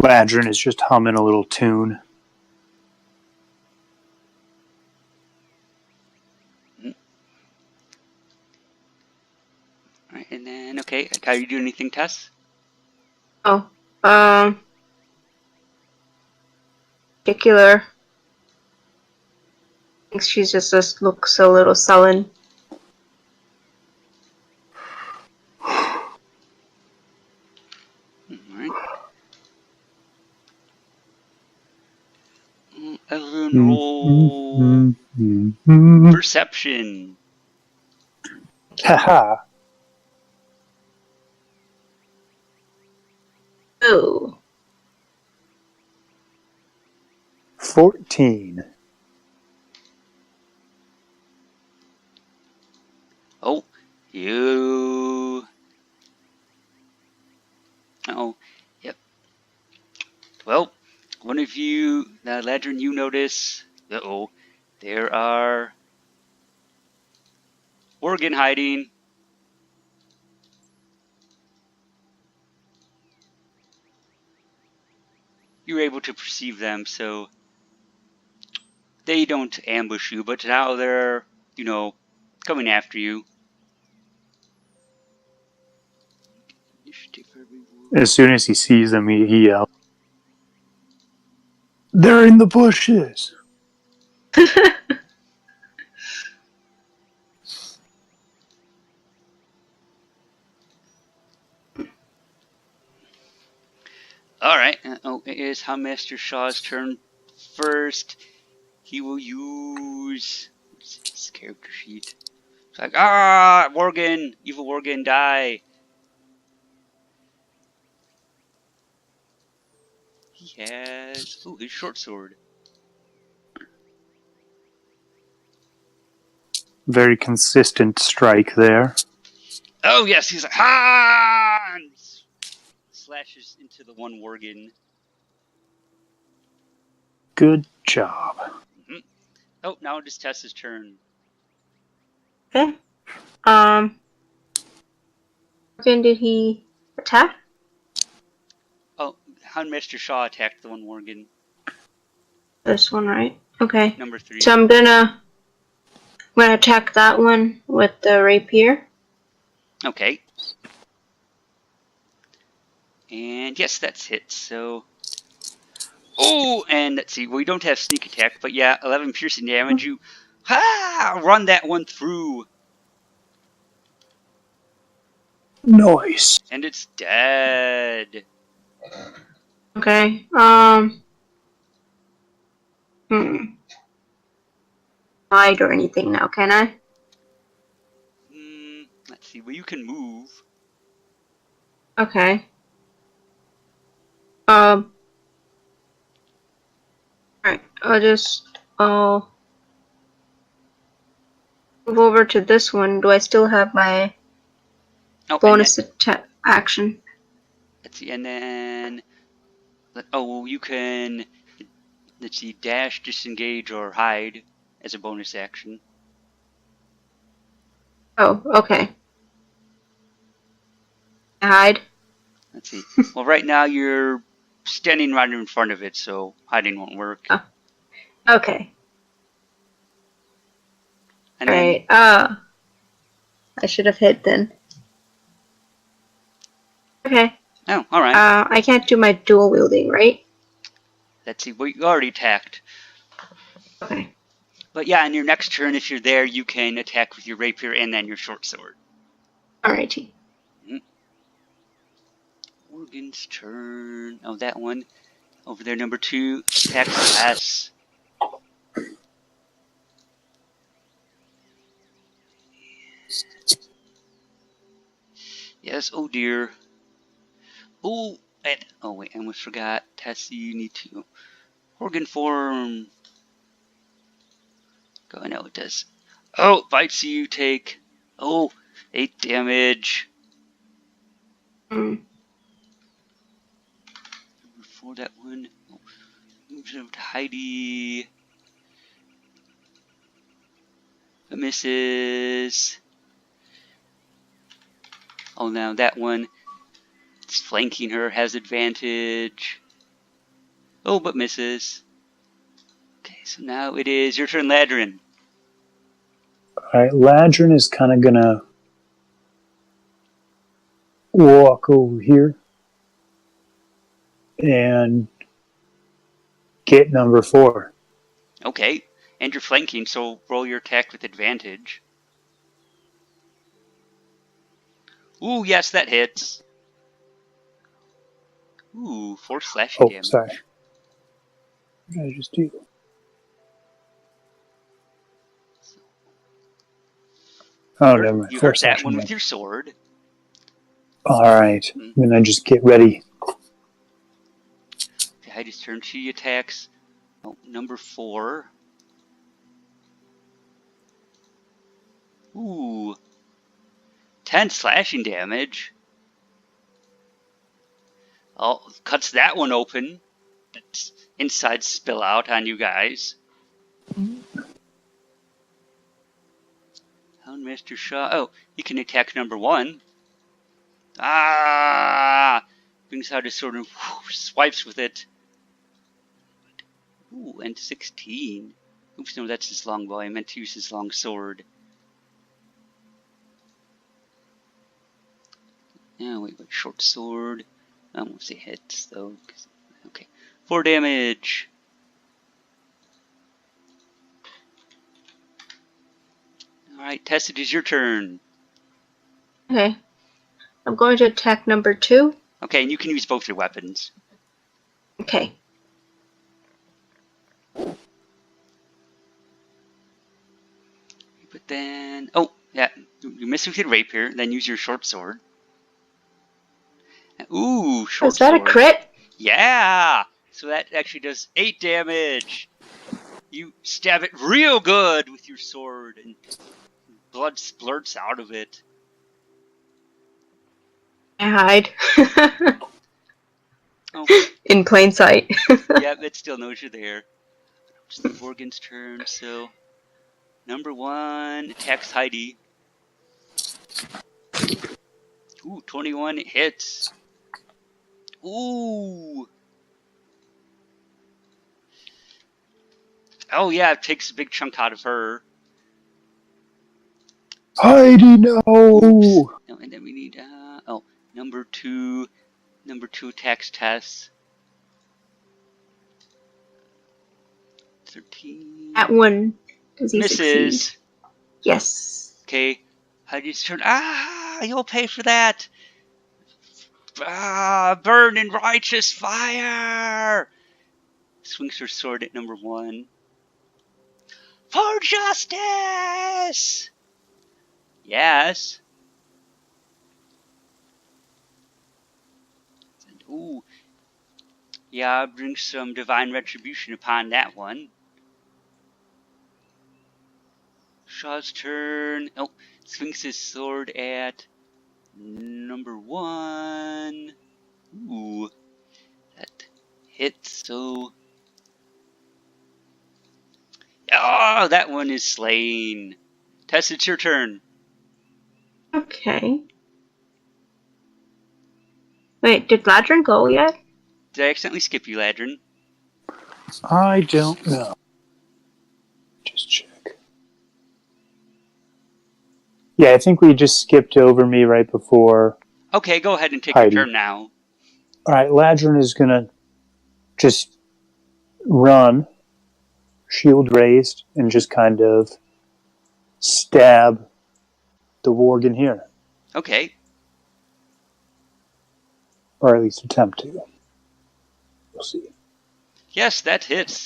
Ladrin is just humming a little tune. Alright, and then, okay, how do you do anything, Tess? Oh, particular. I think she just looks a little sullen. Alright. Everyone roll perception. Haha. Oh. 14. Oh, you. Oh, yep. Well, one of you, Ladrin, you notice. There are Organ hiding. You're able to perceive them, so they don't ambush you, but now they're, coming after you. As soon as he sees them, he yells, "They're in the bushes!" Alright, it is Master Shaw's turn first. He will use his character sheet. It's like, Worgen! Evil Worgen, die! He has, his short sword. Very consistent strike there. Oh yes, he's like, and slashes into the one Worgen. Good job. Mm-hmm. Oh, now it is Tessa's turn. Okay. When did he attack? Oh, Master Shaw attacked the one Worgen. This one, right? Okay. Number 3. So I'm gonna attack that one with the rapier. Okay. And yes, that's hit, so... Oh, and let's see, we don't have sneak attack, but yeah, 11 piercing damage. You run that one through. Nice. And it's dead. Okay. Hide or anything now, can I? Let's see, well, you can move. Okay. Alright, I'll move over to this one. Do I still have my bonus attack action? Let's see, and then... you can... Let's see, dash, disengage, or hide as a bonus action. Oh, okay. Hide. Let's see. Well, right now you're standing right in front of it, so hiding won't work. Oh. Okay. And Alright, I should have hit then. Okay. Oh, alright. I can't do my dual wielding, right? Let's see, well, you already attacked. Okay. But yeah, in your next turn, if you're there, you can attack with your rapier and then your short sword. Alrighty. Morgan's turn. Oh, that one. Over there, number 2. Attacks Tess. Yes, oh dear. Oh, and, oh wait, I almost forgot. Tess, you need to. Organ form. Go, I know it does. Oh, bites you, take. Oh, 8 damage. Mm. Before that one. Oh, moves over to Heidi. It misses. Oh, now that one. It's flanking her, has advantage. Oh, but misses. Okay, so now it is your turn, Ladrin. Alright, Ladrin is kind of gonna walk over here and get number 4. Okay, and you're flanking, so roll your attack with advantage. Ooh, yes, that hits. Ooh, 4 slashing damage. Sorry. What did I just do? Oh, never mind. You 4 hurt that slashing one with damage. your sword. Alright, I'm gonna just get ready. Okay, Heidi's turn. She attacks. Oh, number 4. Ooh. 10 slashing damage. Oh, cuts that one open. That's inside spill out on you guys. Houndmaster Shaw. Oh, he can attack number 1. Ah! Brings out his sword and swipes with it. Ooh, and 16. Oops, no, that's his longbow. I meant to use his long sword. Oh, wait, short sword. I won't say hits, though. Okay. 4 damage. Alright, Tess, it is your turn. Okay. I'm going to attack number 2. Okay, and you can use both your weapons. Okay. But then... Oh, yeah. You miss with your rapier, then use your short sword. Ooh, short sword. Is that a crit? Yeah! So that actually does 8 damage. You stab it real good with your sword, and blood splurts out of it. I hide. Oh. In plain sight. Yeah, it still knows you're there. It's the Morgan's turn, so... Number 1 attacks Heidi. Ooh, 21 hits. Ooh! Oh yeah, it takes a big chunk out of her. Heidi, no! Oops. No, and then we need, number 2. Number 2 attacks Tess. 13. That one. Does he misses. succeed? Yes. Okay, Heidi's turn. Ah, you'll pay for that. Ah, burn in righteous fire. Swings her sword at number 1. For justice! Yes. And, ooh. Yeah, bring some divine retribution upon that one. Shaw's turn. Oh, swings his sword at number 1. Ooh. That hits, so... Oh, that one is slain. Tess, it's your turn. Okay. Wait, did Ladrin go yet? Did I accidentally skip you, Ladrin? I don't know. Just check. Yeah, I think we just skipped over me right before. Okay, go ahead and take Heidi. your turn now. Alright, Ladrin is gonna just run, shield raised, and just kind of stab the Worgen here. Okay. Or at least attempt to. We'll see. Yes, that hits.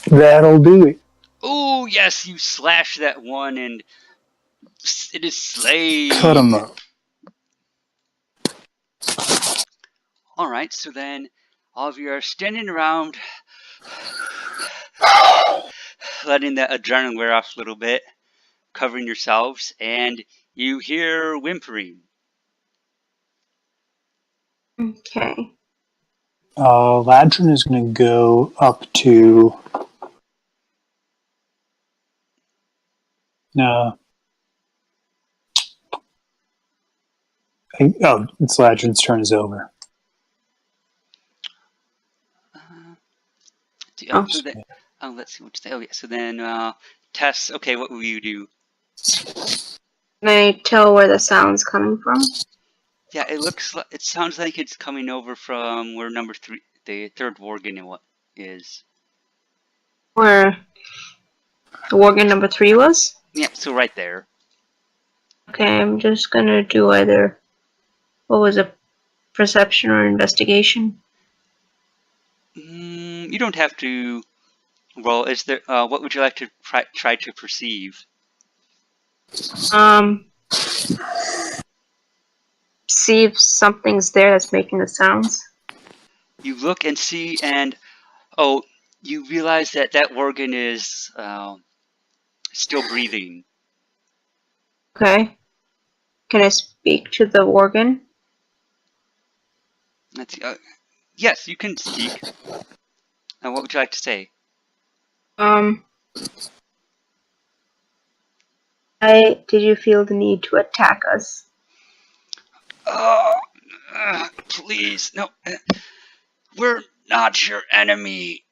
That'll do it. Oh, yes, you slash that one and it is slain. Cut him up. Alright, so then all of you are standing around, letting that adrenaline wear off a little bit, covering yourselves, and you hear whimpering. Okay. Ladrin is going to go up to... it's Ladrin's turn is over. So let's see what to say. Oh, yeah. So then, Tess, okay, what will you do? Can I tell where the sound's coming from? Yeah, it sounds like it's coming over from where number 3, the third Worgen is. Where the Worgen number 3 was? Yeah, so right there. Okay, I'm just gonna do either, what was it, perception or investigation? You don't have to roll. Is there? What would you like to try to perceive? See if something's there that's making the sounds. You look and see, and you realize that Worgen is still breathing. Okay. Can I speak to the Worgen? Yes, you can speak. What would you like to say? Did you feel the need to attack us? Please, no. We're not your enemy.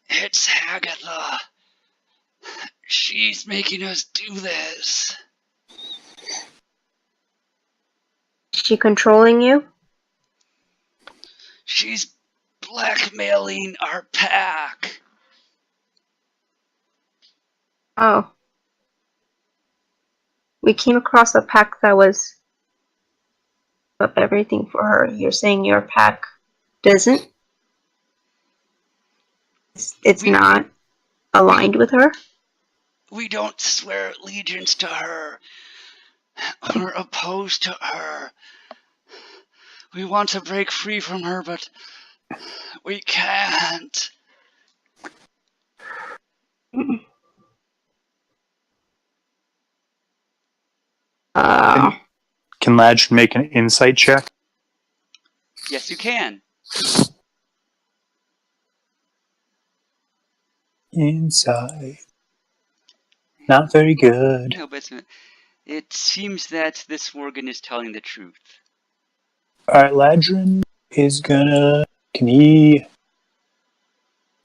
It's Hagatha. She's making us do this. Is she controlling you? She's blackmailing our pack. Oh. We came across a pack that was up everything for her. You're saying your pack doesn't? It's not aligned with her? We don't swear allegiance to her. We're opposed to her. We want to break free from her, but we can't. Can Ladrin make an insight check? Yes, you can. Insight. Not very good. No, but it seems that this Worgen is telling the truth. Alright, Ladrin is gonna... Can he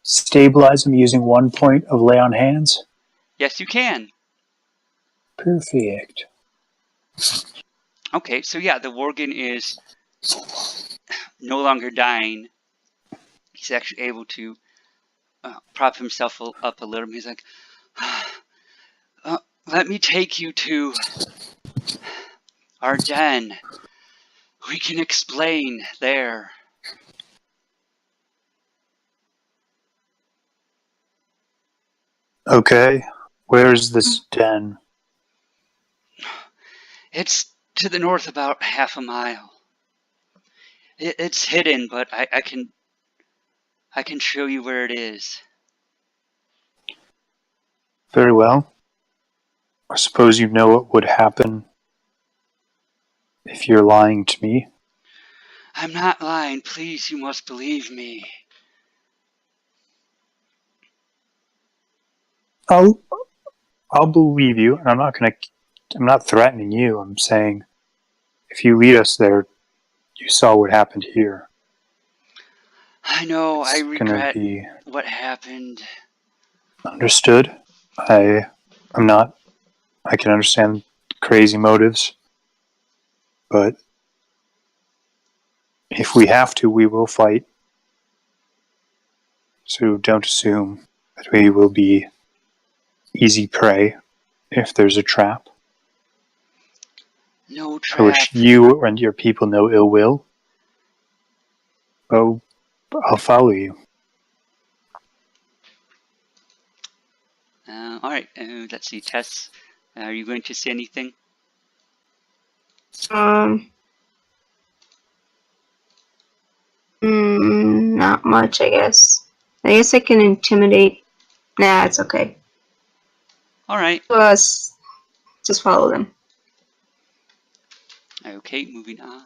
stabilize him using 1 point of lay on hands? Yes, you can. Perfect. Okay, so yeah, the Worgen is no longer dying. He's actually able to prop himself up a little. He's like, let me take you to our den. We can explain there. Okay. Where's this den? It's to the north about half a mile. It's hidden, but I can show you where it is. Very well. I suppose you know what would happen if you're lying to me. I'm not lying. Please, you must believe me. I'll believe you, and I'm not threatening you. I'm saying if you lead us there, you saw what happened here. I know, I regret what happened. Understood. I can understand crazy motives, but if we have to, we will fight. So don't assume that we will be easy prey if there's a trap. No trap. For which you and your people know ill will. Oh, I'll follow you. Alright, let's see, Tess. Are you going to say anything? Not much, I guess. I guess I can intimidate. Nah, it's okay. Alright. Us, just follow them. Okay, moving on.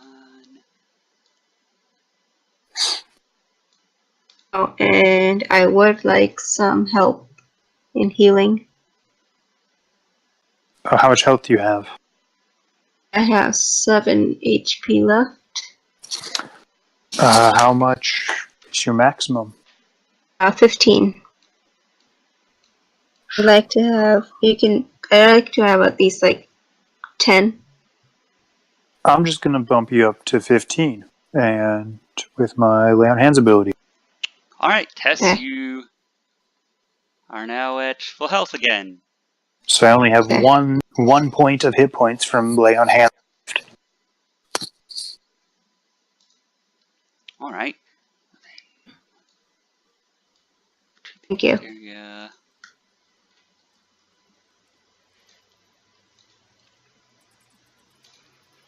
Oh, and I would like some help in healing. How much health do you have? I have 7 HP left. How much is your maximum? 15. I like to have at least like 10. I'm just gonna bump you up to 15, and with my lay on hands ability. Alright, Tess, Okay. you are now at full health again. So I only have Okay. one point of hit points from lay on hands. Alright. Thank you. Yeah.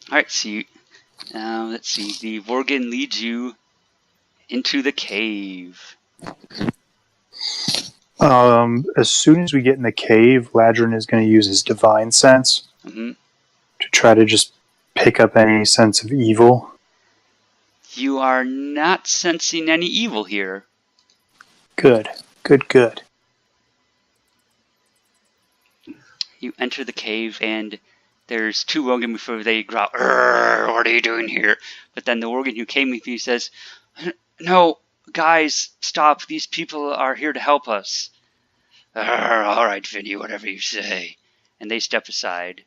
Alright, so let's see. The Worgen leads you into the cave. As soon as we get in the cave, Ladrin is going to use his divine sense Mm-hmm. to try to just pick up any sense of evil. You are not sensing any evil here. Good. You enter the cave and there's 2 Worgen before they growl, "What are you doing here?" But then the Worgen who came with you says, "No, guys, stop. These people are here to help us." "Alright, Vinny, whatever you say." And they step aside.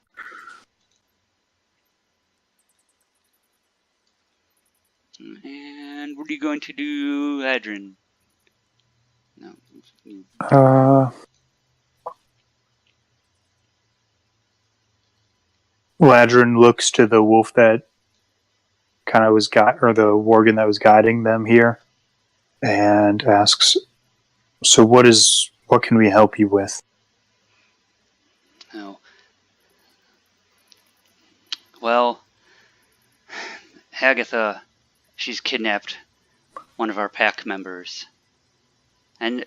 And what are you going to do, Adrian? No. Ladrin looks to the wolf that kind of was or the Worgen that was guiding them here, and asks, "So what can we help you with?" No. Well, Agatha, she's kidnapped one of our pack members. And,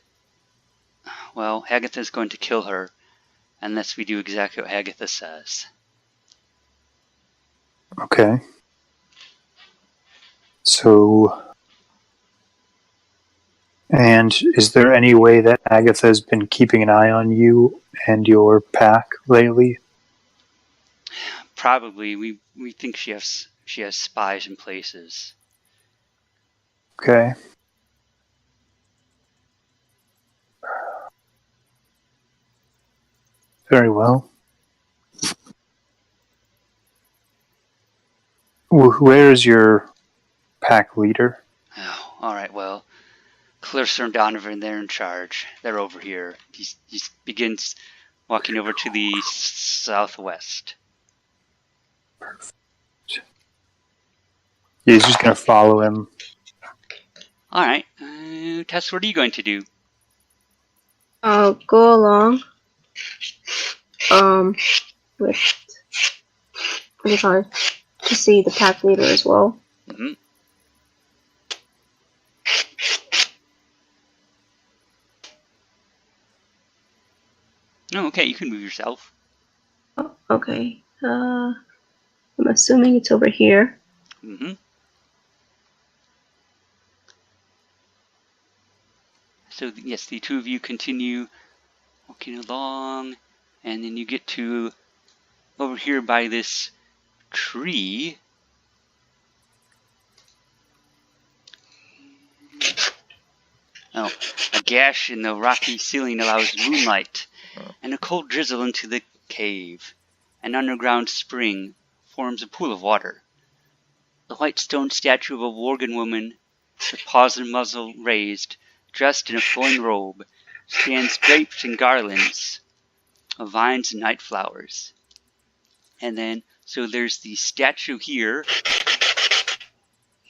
well, Agatha's going to kill her unless we do exactly what Agatha says. Okay. So, and is there any way that Agatha has been keeping an eye on you and your pack lately? Probably. We think she has spies in places. Okay. Very well. Where is your pack leader? Oh, alright, well, Clarissa and Donovan, they're in charge. They're over here. He begins walking over to the southwest. Perfect. He's just going to follow him. Alright, Tess, what are you going to do? I'll go along. With to see the pack leader as well. Mm-hmm. Oh, okay, you can move yourself. Oh, okay. I'm assuming it's over here. Mm-hmm. So, yes, the 2 of you continue walking along, and then you get to over here by this tree. Oh, a gash in the rocky ceiling allows moonlight and a cold drizzle into the cave. An underground spring forms a pool of water. The white stone statue of a Worgen woman, with paws and muzzle raised, dressed in a flowing robe, stands draped in garlands of vines and night flowers. And then, so there's the statue here.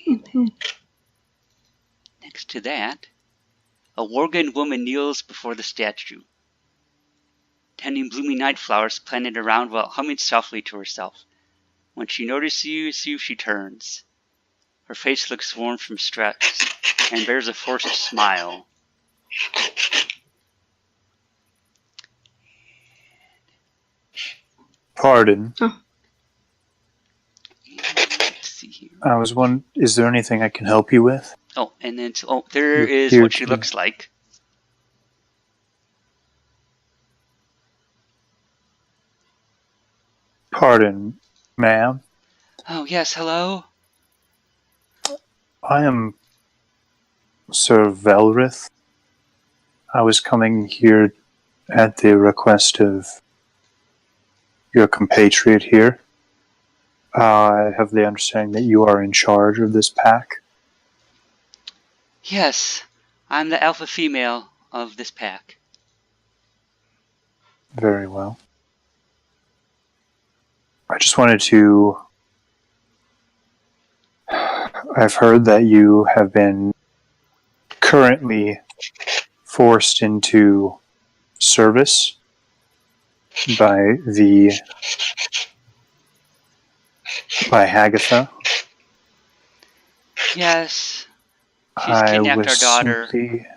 Mm-hmm. Next to that, a Worgen woman kneels before the statue, tending blooming night flowers planted around while humming softly to herself. When she notices you, she turns. Her face looks worn from stress and bears a forced smile. Pardon. Oh. Let's see here. I was wondering, is there anything I can help you with? Oh, and then there is Here what she to- looks like. Pardon, ma'am. Oh, yes, hello? I am Sir Velrith. I was coming here at the request of your compatriot here. I have the understanding that you are in charge of this pack. Yes, I'm the alpha female of this pack. Very well. I just wanted to... I've heard that you have been currently forced into service by Hagatha. Yes, she's I kidnapped was our daughter. simply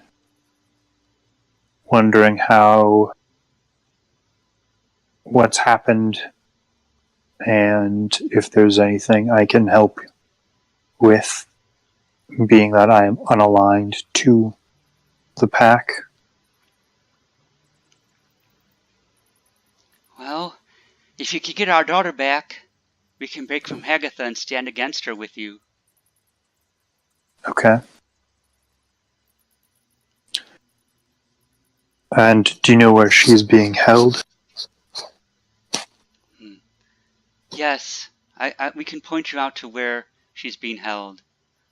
wondering what's happened and if there's anything I can help with, being that I am unaligned to the pack. Well, if you could get our daughter back, we can break from Hagatha and stand against her with you. Okay. And do you know where she's being held? Yes, we can point you out to where she's being held.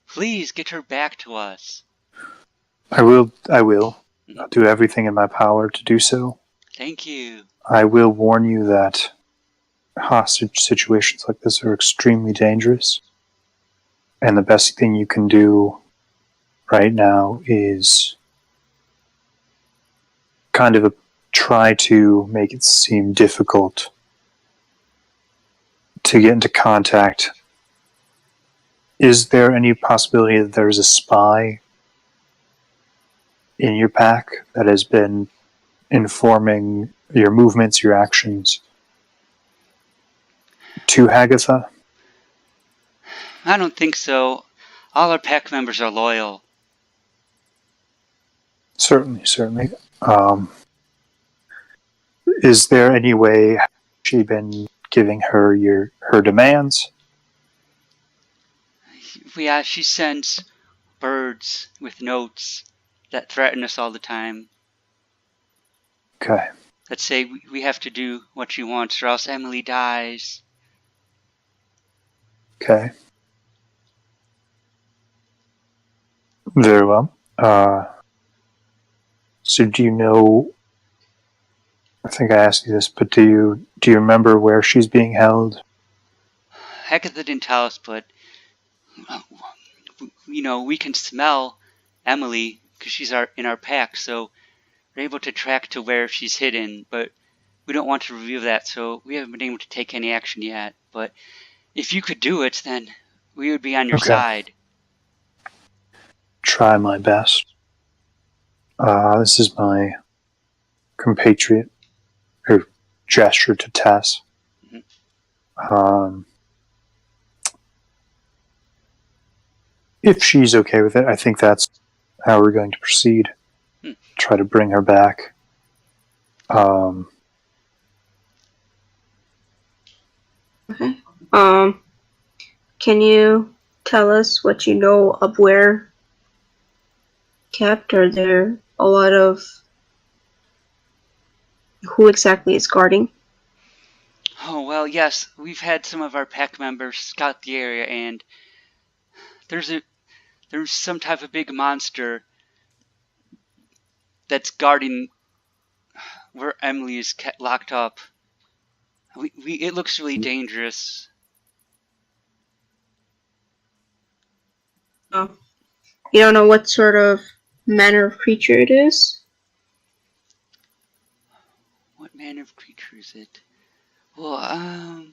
Please get her back to us. I will. I'll do everything in my power to do so. Thank you. I will warn you that hostage situations like this are extremely dangerous. And the best thing you can do right now is kind of try to make it seem difficult to get into contact. Is there any possibility that there's a spy in your pack that has been informing your movements, your actions to Hagatha? I don't think so. All our pack members are loyal. Certainly. Is there any way she been giving her her demands? Yeah, she sends birds with notes that threaten us all the time. Okay. That say we have to do what she wants or else Emily dies. Okay. Very well. So do you know, I think I asked you this, but do you remember where she's being held? Hagatha didn't tell us, but we can smell Emily because she's in our pack, so we're able to track to where she's hidden, but we don't want to reveal that, so we haven't been able to take any action yet. But if you could do it, then we would be on your side. Try my best. This is my compatriot, who gesture to Tess. Mm-hmm. If she's okay with it, I think that's how we're going to proceed. Try to bring her back. Okay. Can you tell us what you know of where kept? Are there a lot of who exactly is guarding? Oh, well, yes. We've had some of our pack members scout the area, and there's some type of big monster that's guarding where Emily is locked up. It looks really dangerous. Oh. You don't know what sort of manner of creature it is? What manner of creature is it? Well,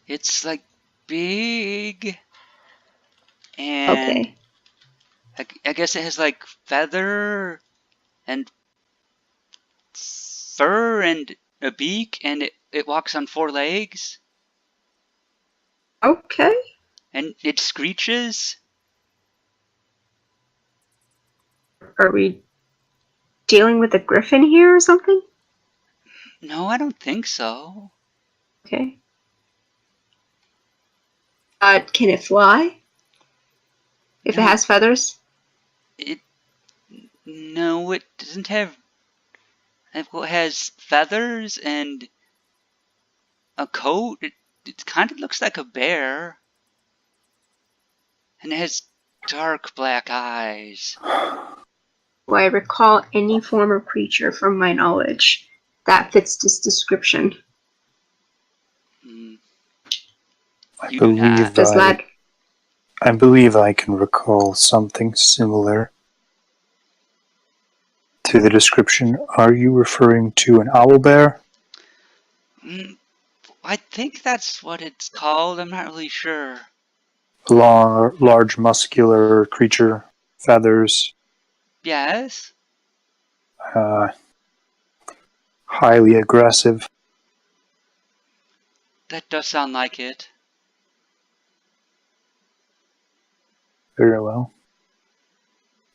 it's like big, and Okay. I guess it has like feather and fur and a beak, and it walks on 4 legs, Okay. and it screeches. Are we dealing with a griffin here or something? No, I don't think so. Okay. Can it fly? If it No, has feathers? it no, it doesn't have. It has feathers and a coat. It kind of looks like a bear, and it has dark black eyes. Do I recall any form of creature from my knowledge that fits this description? Mm, I you do not. Does that I believe I can recall something similar to the description. Are you referring to an owl bear? Mm, I think that's what it's called. I'm not really sure. Large, muscular creature, feathers, Yes, uh, highly aggressive. that does sound like it. Very well.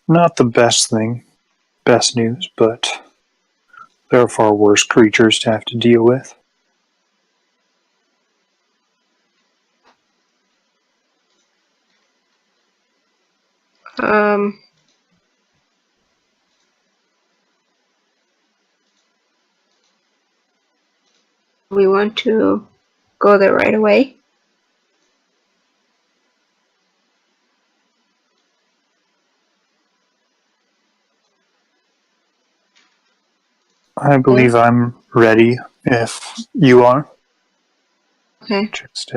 Not the best news, but there are far worse creatures to have to deal with. um we want to go there right away? I believe I'm ready if you are. Okay. Just,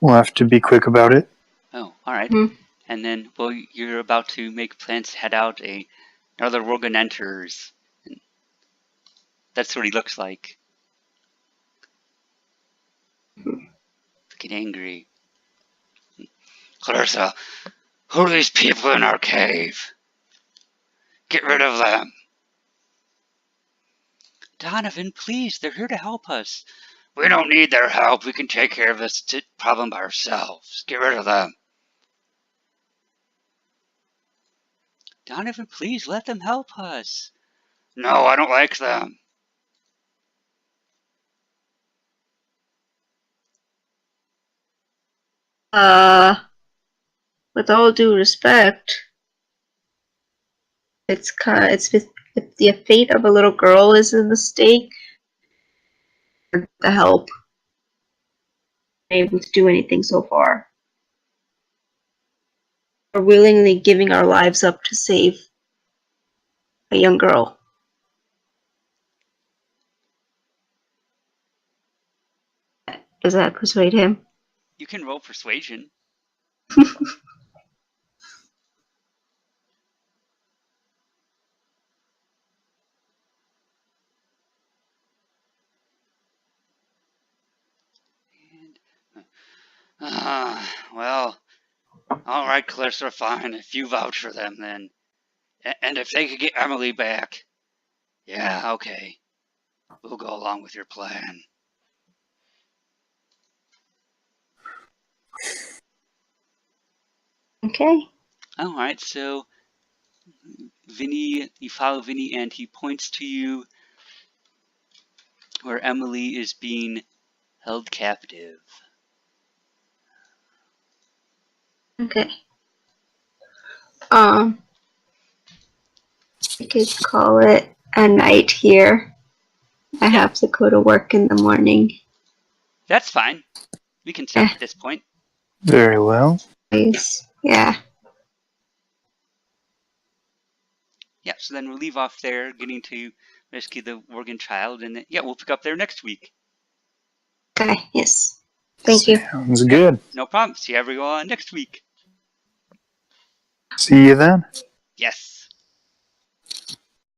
we'll have to be quick about it. Oh, all right. Mhm. And then, well, you're about to make plans to head out. Another Worgen enters. And that's what he looks like. Looking angry. Clarissa, who are these people in our cave? Get rid of them. Donovan, please, they're here to help us. We don't need their help. We can take care of this problem by ourselves. Get rid of them. Donovan, please, let them help us. No, I don't like them. With all due respect, if the fate of a little girl is in the stake, the help able to do anything so far. We're willingly giving our lives up to save a young girl. Does that persuade him? You can roll persuasion. Well, all right, Clarissa, fine. If you vouch for them, then. And if they could get Emily back. Yeah, okay. We'll go along with your plan. Okay. All right, so Vinny, you follow Vinny, and he points to you where Emily is being held captive. Okay. We could call it a night here. I Yeah. have to go to work in the morning. That's fine. We can stop at this point. Very well. Yeah. Yeah, so then we'll leave off there, getting to rescue the Worgen child, and then, yeah, we'll pick up there next week. Okay, yes. Thank you. Sounds good. No problem. See everyone next week. See you then. Yes.